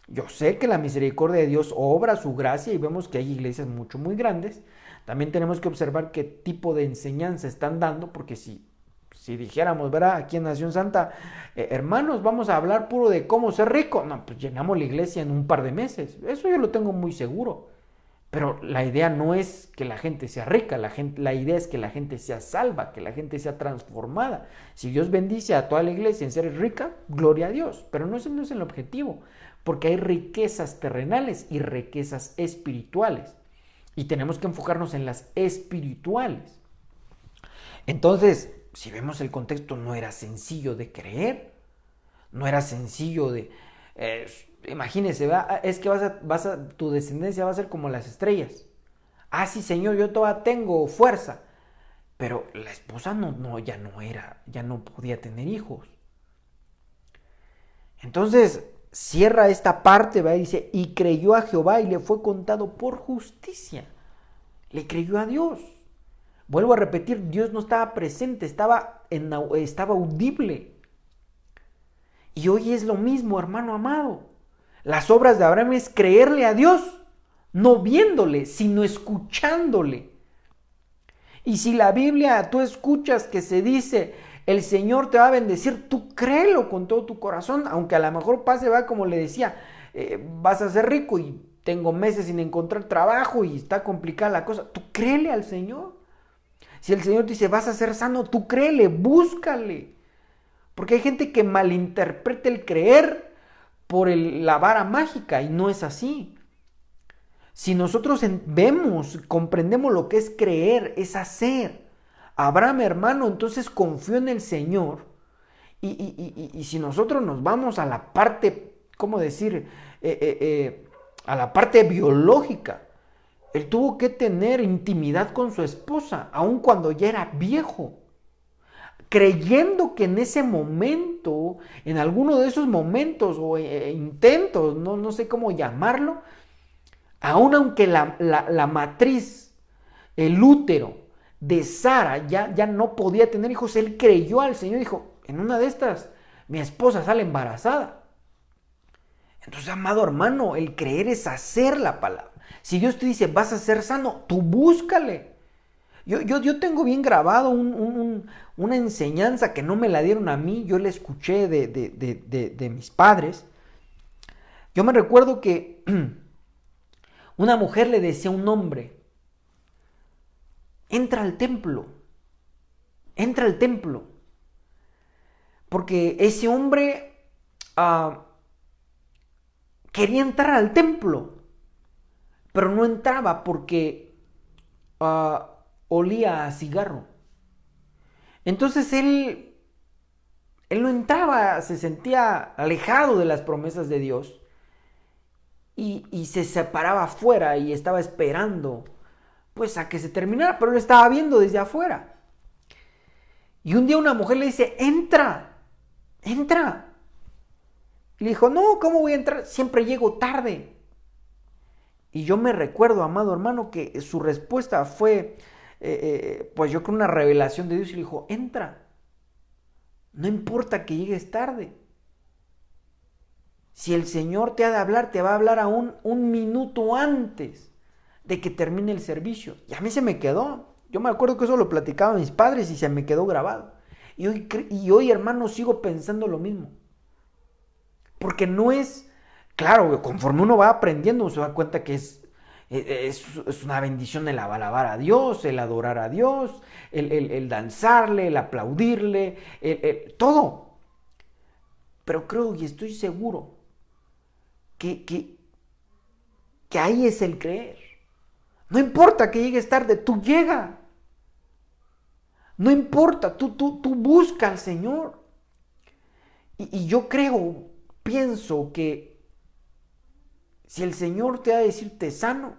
Yo sé que la misericordia de Dios obra su gracia y vemos que hay iglesias muy grandes. También tenemos que observar qué tipo de enseñanza están dando, porque si dijéramos, ¿verdad?, aquí en Nación Santa, hermanos, vamos a hablar puro de cómo ser rico, no, pues llenamos la iglesia en un par de meses. Eso yo lo tengo muy seguro. Pero la idea no es que la gente sea rica, la idea es que la gente sea salva, que la gente sea transformada. Si Dios bendice a toda la iglesia en ser rica, gloria a Dios, pero no, ese no es el objetivo, porque hay riquezas terrenales y riquezas espirituales, y tenemos que enfocarnos en las espirituales. Entonces, si vemos el contexto, no era sencillo de creer, no era sencillo de... imagínese, ¿verdad? Es que tu descendencia va a ser como las estrellas. Sí, Señor, yo todavía tengo fuerza. Pero la esposa ya no podía tener hijos. Entonces cierra esta parte, ¿verdad? Dice, y creyó a Jehová y le fue contado por justicia. Le creyó a Dios. Vuelvo a repetir, Dios no estaba presente, estaba audible. Y hoy es lo mismo, hermano amado. Las obras de Abraham es creerle a Dios, no viéndole, sino escuchándole. Y si la Biblia tú escuchas que se dice, el Señor te va a bendecir, tú créelo con todo tu corazón, aunque a lo mejor pase, va como le decía, vas a ser rico y tengo meses sin encontrar trabajo y está complicada la cosa, tú créele al Señor. Si el Señor te dice, vas a ser sano, tú créele, búscale. Porque hay gente que malinterpreta el creer por la vara mágica y no es así. Si nosotros comprendemos lo que es creer, es hacer. Abraham, hermano, entonces confió en el Señor. Y si nosotros nos vamos a la parte, ¿cómo decir? A la parte biológica. Él tuvo que tener intimidad con su esposa, aun cuando ya era viejo, creyendo que en ese momento, en alguno de esos momentos o intentos, no sé cómo llamarlo, aun aunque la matriz, el útero de Sara ya no podía tener hijos, él creyó al Señor y dijo, en una de estas, mi esposa sale embarazada. Entonces, amado hermano, el creer es hacer la palabra. Si Dios te dice, vas a ser sano, tú búscale. Yo tengo bien grabado una enseñanza que no me la dieron a mí, yo la escuché de mis padres. Yo me recuerdo que una mujer le decía a un hombre, entra al templo, entra al templo. Porque ese hombre quería entrar al templo, pero no entraba porque olía a cigarro. Entonces él no entraba, se sentía alejado de las promesas de Dios y se separaba afuera y estaba esperando pues a que se terminara, pero él estaba viendo desde afuera. Y un día una mujer le dice, entra, entra. Y le dijo, no, ¿cómo voy a entrar? Siempre llego tarde. Y yo me recuerdo, amado hermano, que su respuesta fue, pues yo creo una revelación de Dios y le dijo, entra. No importa que llegues tarde. Si el Señor te ha de hablar, te va a hablar aún un minuto antes de que termine el servicio. Y a mí se me quedó. Yo me acuerdo que eso lo platicaba a mis padres y se me quedó grabado. Y hoy, hermano, sigo pensando lo mismo. Porque no es, claro, conforme uno va aprendiendo, uno se da cuenta que es una bendición el alabar a Dios, el adorar a Dios, el danzarle, el aplaudirle, todo. Pero creo y estoy seguro que ahí es el creer. No importa que llegues tarde, tú llega. No importa, tú busca al Señor. Y yo creo, pienso que si el Señor te ha de decirte sano,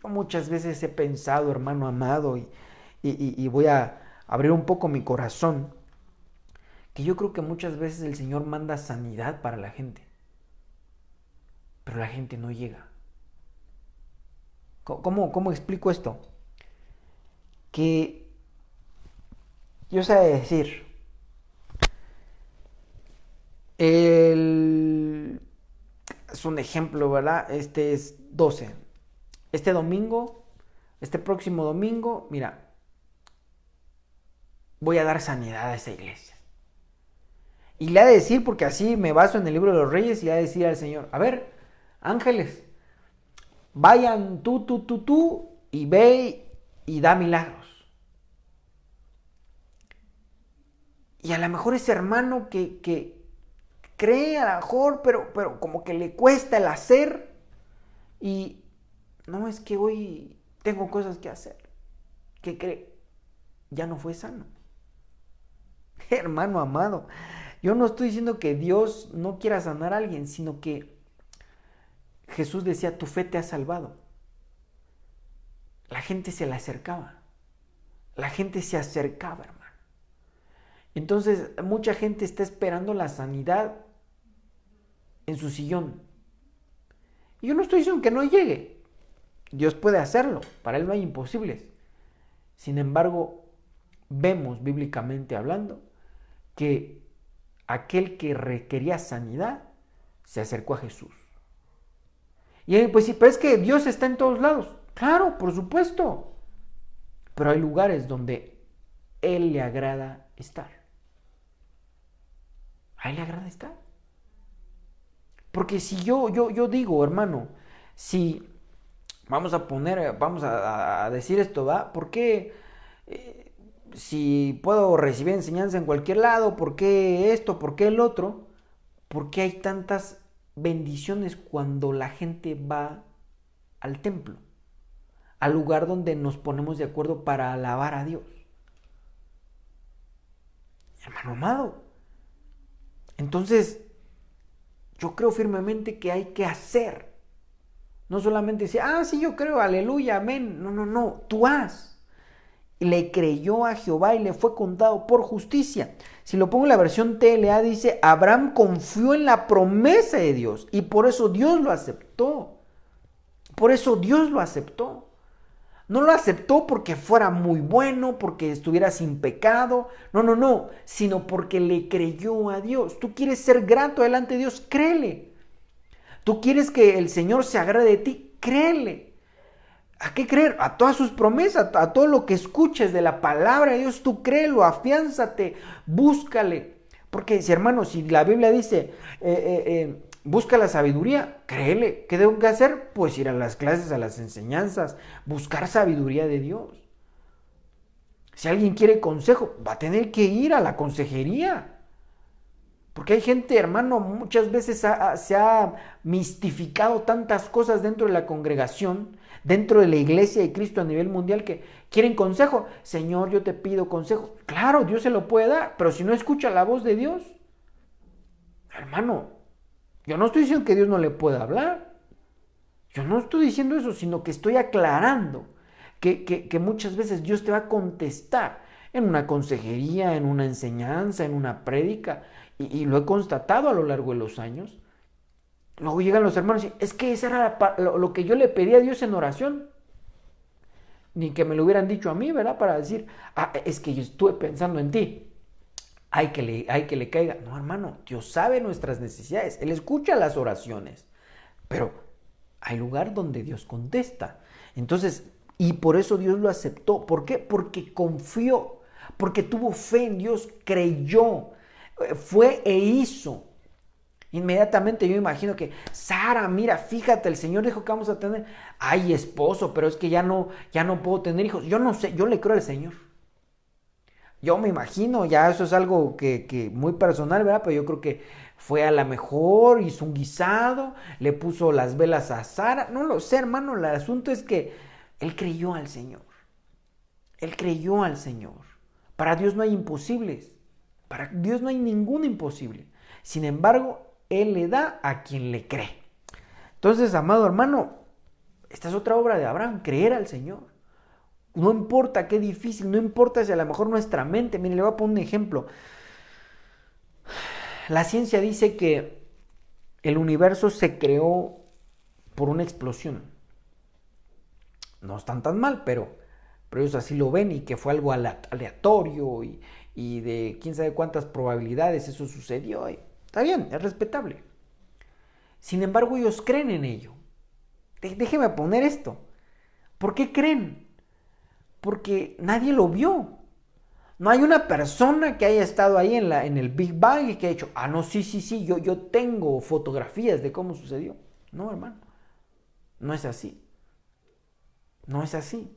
yo muchas veces he pensado, hermano amado, y voy a abrir un poco mi corazón, que yo creo que muchas veces el Señor manda sanidad para la gente, pero la gente no llega. ¿Cómo explico esto? Que yo sé decir, es un ejemplo, ¿verdad? Este es 12. Este domingo, este próximo domingo, mira, voy a dar sanidad a esa iglesia. Y le ha de decir, porque así me baso en el libro de los Reyes, y le ha de decir al Señor, a ver, ángeles, vayan tú, y ve y da milagros. Y a lo mejor ese hermano que cree a lo mejor, pero como que le cuesta el hacer, y no, es que hoy tengo cosas que hacer. ¿Qué cree? Ya no fue sano. Hermano amado, yo no estoy diciendo que Dios no quiera sanar a alguien, sino que Jesús decía, tu fe te ha salvado. La gente se le acercaba. La gente se acercaba, hermano. Entonces, mucha gente está esperando la sanidad en su sillón. Y yo no estoy diciendo que no llegue. Dios puede hacerlo. Para Él no hay imposibles. Sin embargo, vemos bíblicamente hablando que aquel que requería sanidad se acercó a Jesús. Y él, pues sí, pero es que Dios está en todos lados. Claro, por supuesto. Pero hay lugares donde Él le agrada estar. A Él le agrada estar. Porque si yo digo, hermano, si vamos a decir esto, ¿va? ¿Por qué si puedo recibir enseñanza en cualquier lado, por qué esto, por qué el otro? ¿Por qué hay tantas bendiciones cuando la gente va al templo? Al lugar donde nos ponemos de acuerdo para alabar a Dios. Hermano amado. Entonces, yo creo firmemente que hay que hacer. No solamente decir, sí, yo creo, aleluya, amén. No, no, no, tú haz. Le creyó a Jehová y le fue contado por justicia. Si lo pongo en la versión TLA, dice, Abraham confió en la promesa de Dios y por eso Dios lo aceptó. Por eso Dios lo aceptó. No lo aceptó porque fuera muy bueno, porque estuviera sin pecado. No, no, no. Sino porque le creyó a Dios. Tú quieres ser grato delante de Dios, créele. Tú quieres que el Señor se agrade de ti, créele. ¿A qué creer? A todas sus promesas, a todo lo que escuches de la palabra de Dios, tú créelo, afiánzate, búscale. Porque, si hermano, si la Biblia dice, busca la sabiduría, créele. ¿Qué tengo que hacer? Pues ir a las clases, a las enseñanzas, buscar sabiduría de Dios. Si alguien quiere consejo, va a tener que ir a la consejería. Porque hay gente, hermano, muchas veces se ha mistificado tantas cosas dentro de la congregación, dentro de la iglesia de Cristo a nivel mundial, que quieren consejo. Señor, yo te pido consejo. Claro, Dios se lo puede dar, pero si no escucha la voz de Dios, hermano, yo no estoy diciendo que Dios no le pueda hablar. Yo no estoy diciendo eso, sino que estoy aclarando que muchas veces Dios te va a contestar en una consejería, en una enseñanza, en una prédica. Y lo he constatado a lo largo de los años. Luego llegan los hermanos y dicen, es que eso era lo que yo le pedí a Dios en oración. Ni que me lo hubieran dicho a mí, ¿verdad? Para decir, es que yo estuve pensando en ti. Hay que le caiga. No, hermano, Dios sabe nuestras necesidades. Él escucha las oraciones. Pero hay lugar donde Dios contesta. Entonces, y por eso Dios lo aceptó. ¿Por qué? Porque confió. Porque tuvo fe en Dios, creyó. Fue e hizo. Inmediatamente yo imagino que, Sara, mira, fíjate, el Señor dijo que vamos a tener, esposo, pero es que ya no puedo tener hijos. Yo no sé, yo le creo al Señor. Yo me imagino, ya eso es algo que muy personal, ¿verdad? Pero yo creo que fue a la mejor, hizo un guisado, le puso las velas a Sara. No lo sé, hermano, el asunto es que él creyó al Señor. Él creyó al Señor. Para Dios no hay imposibles. Para Dios no hay ningún imposible. Sin embargo, Él le da a quien le cree. Entonces, amado hermano, esta es otra obra de Abraham, creer al Señor. No importa qué difícil, no importa si a lo mejor nuestra mente, mire, le voy a poner un ejemplo. La ciencia dice que el universo se creó por una explosión. No están tan mal, pero ellos así lo ven y que fue algo aleatorio y de quién sabe cuántas probabilidades eso sucedió. Está bien, es respetable. Sin embargo, ellos creen en ello. Déjeme poner esto. ¿Por qué creen? Porque nadie lo vio. No hay una persona que haya estado ahí en el Big Bang y que haya dicho, no, sí, yo tengo fotografías de cómo sucedió. No, hermano. No es así. No es así.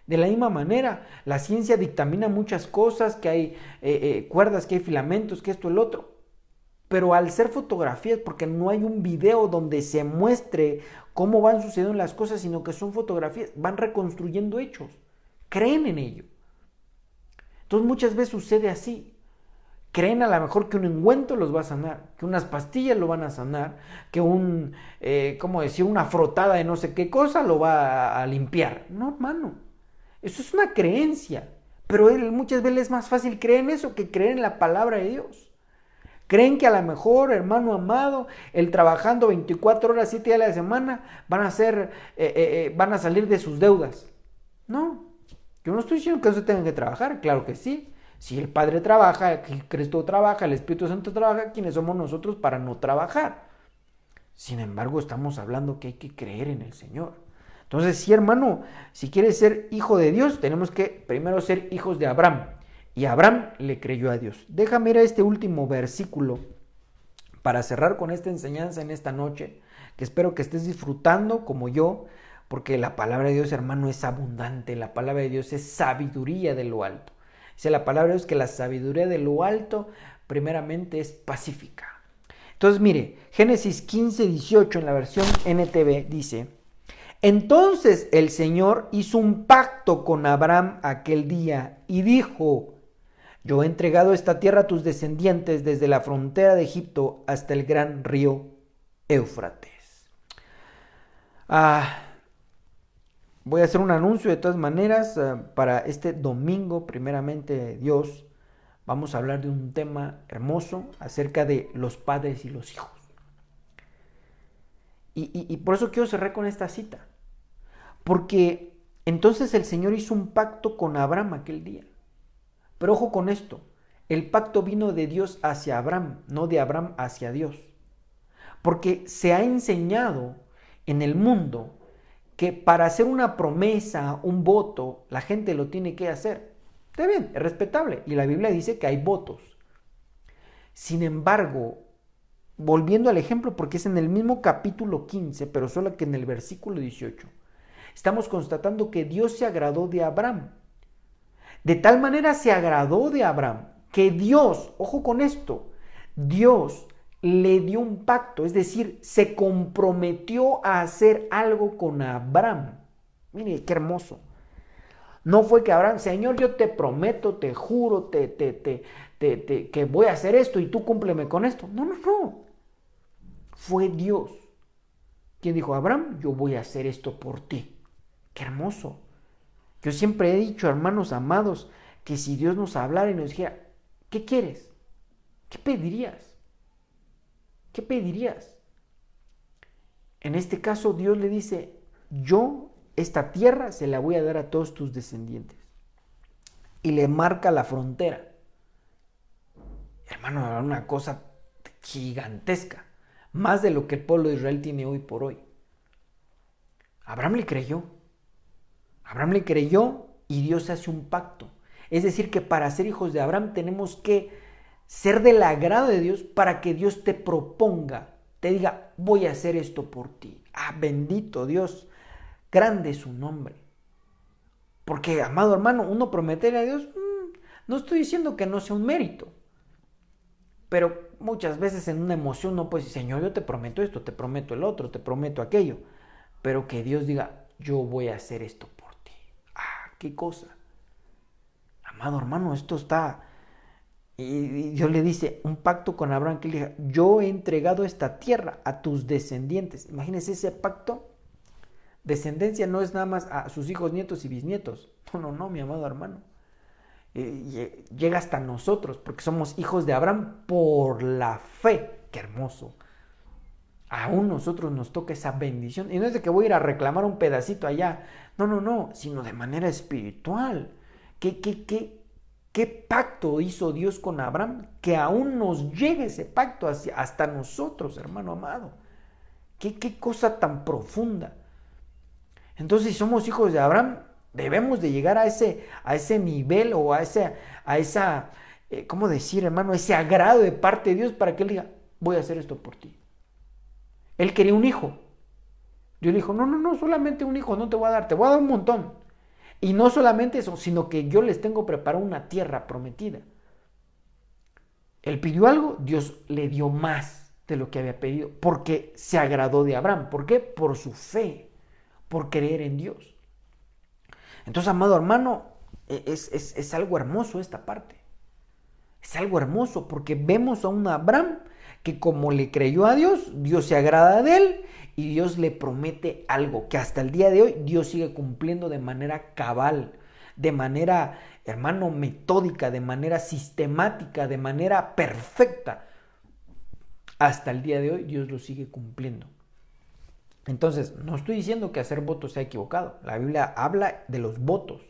De la misma manera, la ciencia dictamina muchas cosas, que hay cuerdas, que hay filamentos, que esto, el otro. Pero al ser fotografías, porque no hay un video donde se muestre cómo van sucediendo las cosas, sino que son fotografías, van reconstruyendo hechos. Creen en ello. Entonces muchas veces sucede así. Creen a lo mejor que un ungüento los va a sanar, que unas pastillas lo van a sanar, que una frotada de no sé qué cosa lo va a limpiar. No, hermano. Eso es una creencia, pero muchas veces es más fácil creer en eso que creer en la palabra de Dios. Creen que a lo mejor, hermano amado, el trabajando 24 horas, 7 días a la semana, van a salir de sus deudas. No, yo no estoy diciendo que eso tengan que trabajar, claro que sí. Si el Padre trabaja, Cristo trabaja, el Espíritu Santo trabaja, ¿quiénes somos nosotros para no trabajar? Sin embargo, estamos hablando que hay que creer en el Señor. Entonces, sí, hermano, si quieres ser hijo de Dios, tenemos que primero ser hijos de Abraham. Y Abraham le creyó a Dios. Déjame ir a este último versículo para cerrar con esta enseñanza en esta noche, que espero que estés disfrutando como yo, porque la palabra de Dios, hermano, es abundante. La palabra de Dios es sabiduría de lo alto. Dice la palabra de Dios que la sabiduría de lo alto primeramente es pacífica. Entonces, mire, Génesis 15:18 en la versión NTV dice: entonces el Señor hizo un pacto con Abraham aquel día y dijo: yo he entregado esta tierra a tus descendientes desde la frontera de Egipto hasta el gran río Éufrates. Ah, Voy a hacer un anuncio de todas maneras. Para este domingo, primeramente Dios, vamos a hablar de un tema hermoso acerca de los padres y los hijos. Y por eso quiero cerrar con esta cita. Porque entonces el Señor hizo un pacto con Abraham aquel día. Pero ojo con esto, el pacto vino de Dios hacia Abraham, no de Abraham hacia Dios. Porque se ha enseñado en el mundo que para hacer una promesa, un voto, la gente lo tiene que hacer. Está bien, es respetable. Y la Biblia dice que hay votos. Sin embargo, volviendo al ejemplo, porque es en el mismo capítulo 15, pero solo que en el versículo 18, estamos constatando que Dios se agradó de Abraham. De tal manera se agradó de Abraham que Dios, ojo con esto, Dios le dio un pacto, es decir, se comprometió a hacer algo con Abraham. Mire, qué hermoso. No fue que Abraham, Señor, yo te prometo, te juro, que voy a hacer esto y tú cúmpleme con esto. No, no, no. Fue Dios quien dijo, Abraham, yo voy a hacer esto por ti. Qué hermoso. Yo siempre he dicho, hermanos amados, que si Dios nos hablara y nos dijera, ¿qué quieres? ¿Qué pedirías? ¿Qué pedirías? En este caso Dios le dice, yo esta tierra se la voy a dar a todos tus descendientes. Y le marca la frontera. Hermano, era una cosa gigantesca. Más de lo que el pueblo de Israel tiene hoy por hoy. Abraham le creyó. Abraham le creyó y Dios hace un pacto. Es decir, que para ser hijos de Abraham tenemos que ser del agrado de Dios para que Dios te proponga, te diga, voy a hacer esto por ti. Ah, bendito Dios, grande es su nombre. Porque, amado hermano, uno prometerle a Dios, no estoy diciendo que no sea un mérito, pero muchas veces en una emoción no puede decir, Señor, yo te prometo esto, te prometo el otro, te prometo aquello, pero que Dios diga, yo voy a hacer esto por ti. Ah, qué cosa. Amado hermano, esto está... Y Dios le dice, un pacto con Abraham que le diga, yo he entregado esta tierra a tus descendientes. Imagínense ese pacto. Descendencia no es nada más a sus hijos, nietos y bisnietos. No, no, no, mi amado hermano. Llega hasta nosotros, porque somos hijos de Abraham por la fe. Qué hermoso. Aún nosotros nos toca esa bendición. Y no es de que voy a ir a reclamar un pedacito allá. No, no, no, sino de manera espiritual. ¿Qué pacto hizo Dios con Abraham? Que aún nos llegue ese pacto hasta nosotros, hermano amado. ¿Qué cosa tan profunda? Entonces, si somos hijos de Abraham, debemos de llegar a ese nivel o a esa, ¿cómo decir, hermano? Ese agrado de parte de Dios para que Él diga, voy a hacer esto por ti. Él quería un hijo. Dios le dijo, no, no, no, solamente un hijo no te voy a dar, te voy a dar un montón. Y no solamente eso, sino que yo les tengo preparada una tierra prometida. Él pidió algo, Dios le dio más de lo que había pedido, porque se agradó de Abraham. ¿Por qué? Por su fe, por creer en Dios. Entonces, amado hermano, es algo hermoso esta parte. Es algo hermoso porque vemos a un Abraham que como le creyó a Dios, Dios se agrada de él y Dios le promete algo que hasta el día de hoy Dios sigue cumpliendo de manera cabal, de manera, hermano, metódica, de manera sistemática, de manera perfecta. Hasta el día de hoy Dios lo sigue cumpliendo. Entonces, no estoy diciendo que hacer votos sea equivocado. La Biblia habla de los votos.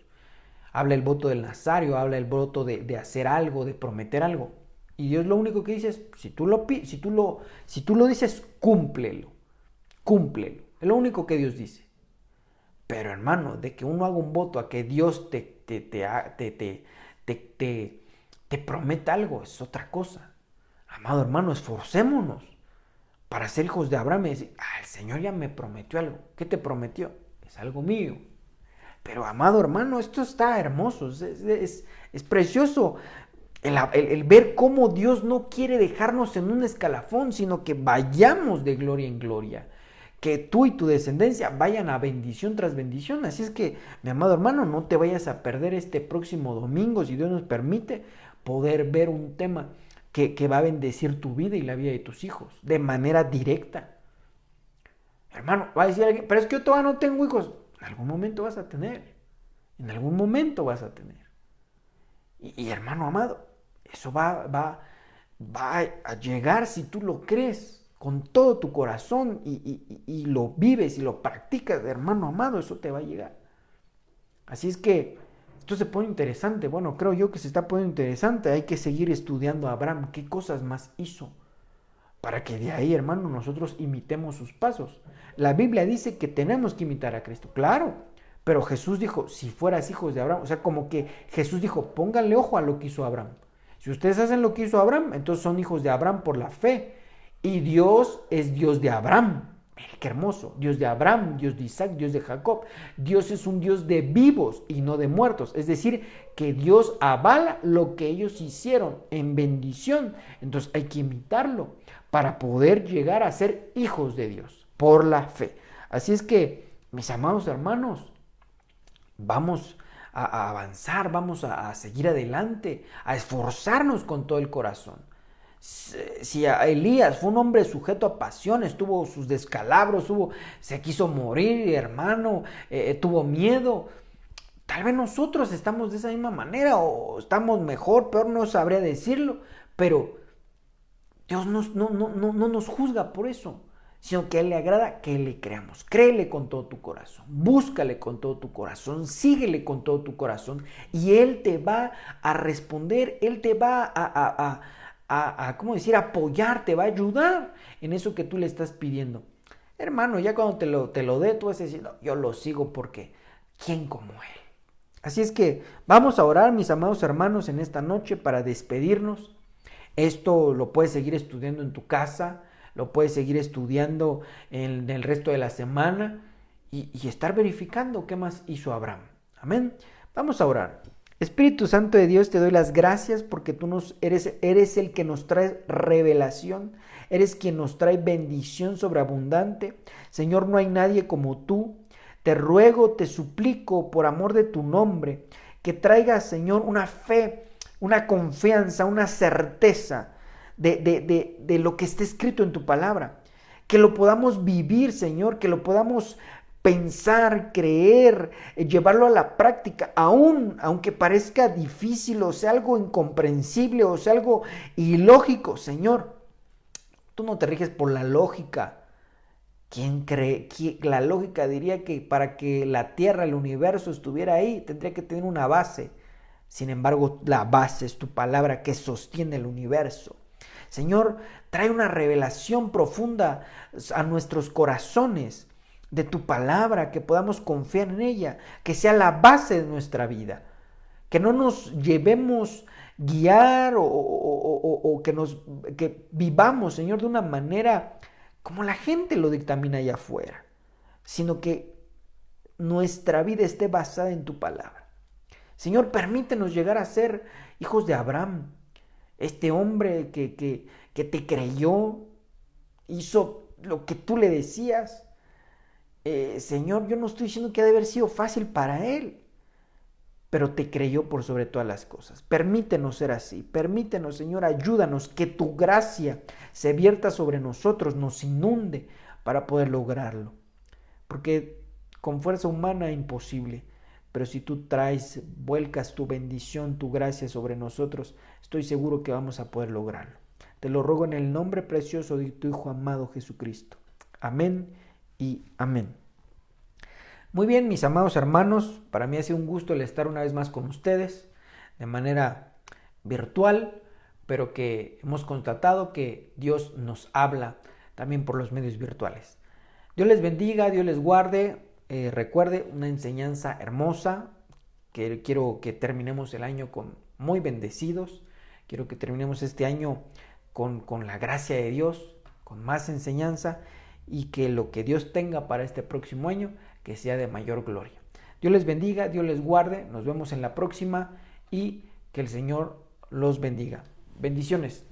Habla el voto del nazario, habla el voto de hacer algo, de prometer algo. Y Dios lo único que dice es, si tú lo dices, cúmplelo. Cúmplelo. Es lo único que Dios dice. Pero hermano, de que uno haga un voto a que Dios te prometa algo, es otra cosa. Amado hermano, esforcémonos para ser hijos de Abraham y decir, el Señor ya me prometió algo. ¿Qué te prometió? Es algo mío. Pero amado hermano, esto está hermoso, es precioso el ver cómo Dios no quiere dejarnos en un escalafón, sino que vayamos de gloria en gloria. Que tú y tu descendencia vayan a bendición tras bendición. Así es que, mi amado hermano, no te vayas a perder este próximo domingo, si Dios nos permite, poder ver un tema que va a bendecir tu vida y la vida de tus hijos de manera directa. Hermano, va a decir alguien, pero es que yo todavía no tengo hijos. En algún momento vas a tener. En algún momento vas a tener. Y hermano amado, eso va a llegar si tú lo crees con todo tu corazón y lo vives y lo practicas, hermano amado, eso te va a llegar. Así es que esto se pone interesante. Bueno, creo yo que se está poniendo interesante. Hay que seguir estudiando a Abraham. ¿Qué cosas más hizo? Para que de ahí, hermano, nosotros imitemos sus pasos. La Biblia dice que tenemos que imitar a Cristo. Claro, pero Jesús dijo, si fueras hijos de Abraham. O sea, como que Jesús dijo, pónganle ojo a lo que hizo Abraham. Si ustedes hacen lo que hizo Abraham, entonces son hijos de Abraham por la fe. Y Dios es Dios de Abraham. Qué hermoso. Dios de Abraham, Dios de Isaac, Dios de Jacob. Dios es un Dios de vivos y no de muertos. Es decir, que Dios avala lo que ellos hicieron en bendición. Entonces hay que imitarlo para poder llegar a ser hijos de Dios por la fe. Así es que, mis amados hermanos, vamos a avanzar, vamos a seguir adelante, a esforzarnos con todo el corazón. Si a Elías fue un hombre sujeto a pasiones, tuvo sus descalabros, se quiso morir, hermano, tuvo miedo. Tal vez nosotros estamos de esa misma manera o estamos mejor, peor, no sabría decirlo, pero Dios no nos juzga por eso, sino que a Él le agrada que le creamos. Créele con todo tu corazón, búscale con todo tu corazón, síguele con todo tu corazón y Él te va a responder, Él te va ¿cómo decir? Apoyar, te va a ayudar en eso que tú le estás pidiendo. Hermano, ya cuando te lo dé, tú vas a decir, no, yo lo sigo porque ¿quién como Él? Así es que vamos a orar, mis amados hermanos, en esta noche para despedirnos. Esto lo puedes seguir estudiando en tu casa, lo puedes seguir estudiando en el resto de la semana y estar verificando qué más hizo Abraham. Amén. Vamos a orar. Espíritu Santo de Dios, te doy las gracias porque tú eres el que nos trae revelación, eres quien nos trae bendición sobreabundante. Señor, no hay nadie como tú. Te ruego, te suplico por amor de tu nombre, que traigas, Señor, una fe, una confianza, una certeza de lo que está escrito en tu palabra. Que lo podamos vivir, Señor, que lo podamos pensar, creer, llevarlo a la práctica, aunque parezca difícil o sea algo incomprensible o sea algo ilógico. Señor, tú no te riges por la lógica. ¿Quién cree? La lógica diría que para que la Tierra, el universo estuviera ahí, tendría que tener una base. Sin embargo, la base es tu palabra que sostiene el universo. Señor, trae una revelación profunda a nuestros corazones de tu palabra, que podamos confiar en ella, que sea la base de nuestra vida, que no nos llevemos guiar o que vivamos, Señor, de una manera como la gente lo dictamina allá afuera, sino que nuestra vida esté basada en tu palabra. Señor, permítenos llegar a ser hijos de Abraham, este hombre que te creyó, hizo lo que tú le decías. Señor, yo no estoy diciendo que ha de haber sido fácil para él, pero te creyó por sobre todas las cosas. Permítenos ser así, permítenos, Señor, ayúdanos, que tu gracia se vierta sobre nosotros, nos inunde para poder lograrlo. Porque con fuerza humana imposible, pero si tú vuelcas tu bendición, tu gracia sobre nosotros, estoy seguro que vamos a poder lograrlo. Te lo ruego en el nombre precioso de tu Hijo amado Jesucristo. Amén y amén. Muy bien, mis amados hermanos, para mí ha sido un gusto el estar una vez más con ustedes de manera virtual, pero que hemos constatado que Dios nos habla también por los medios virtuales. Dios les bendiga, Dios les guarde. Recuerde, una enseñanza hermosa, que quiero que terminemos el año muy bendecidos. Quiero que terminemos este año con la gracia de Dios, con más enseñanza, y que lo que Dios tenga para este próximo año, que sea de mayor gloria. Dios les bendiga, Dios les guarde, nos vemos en la próxima y que el Señor los bendiga. Bendiciones.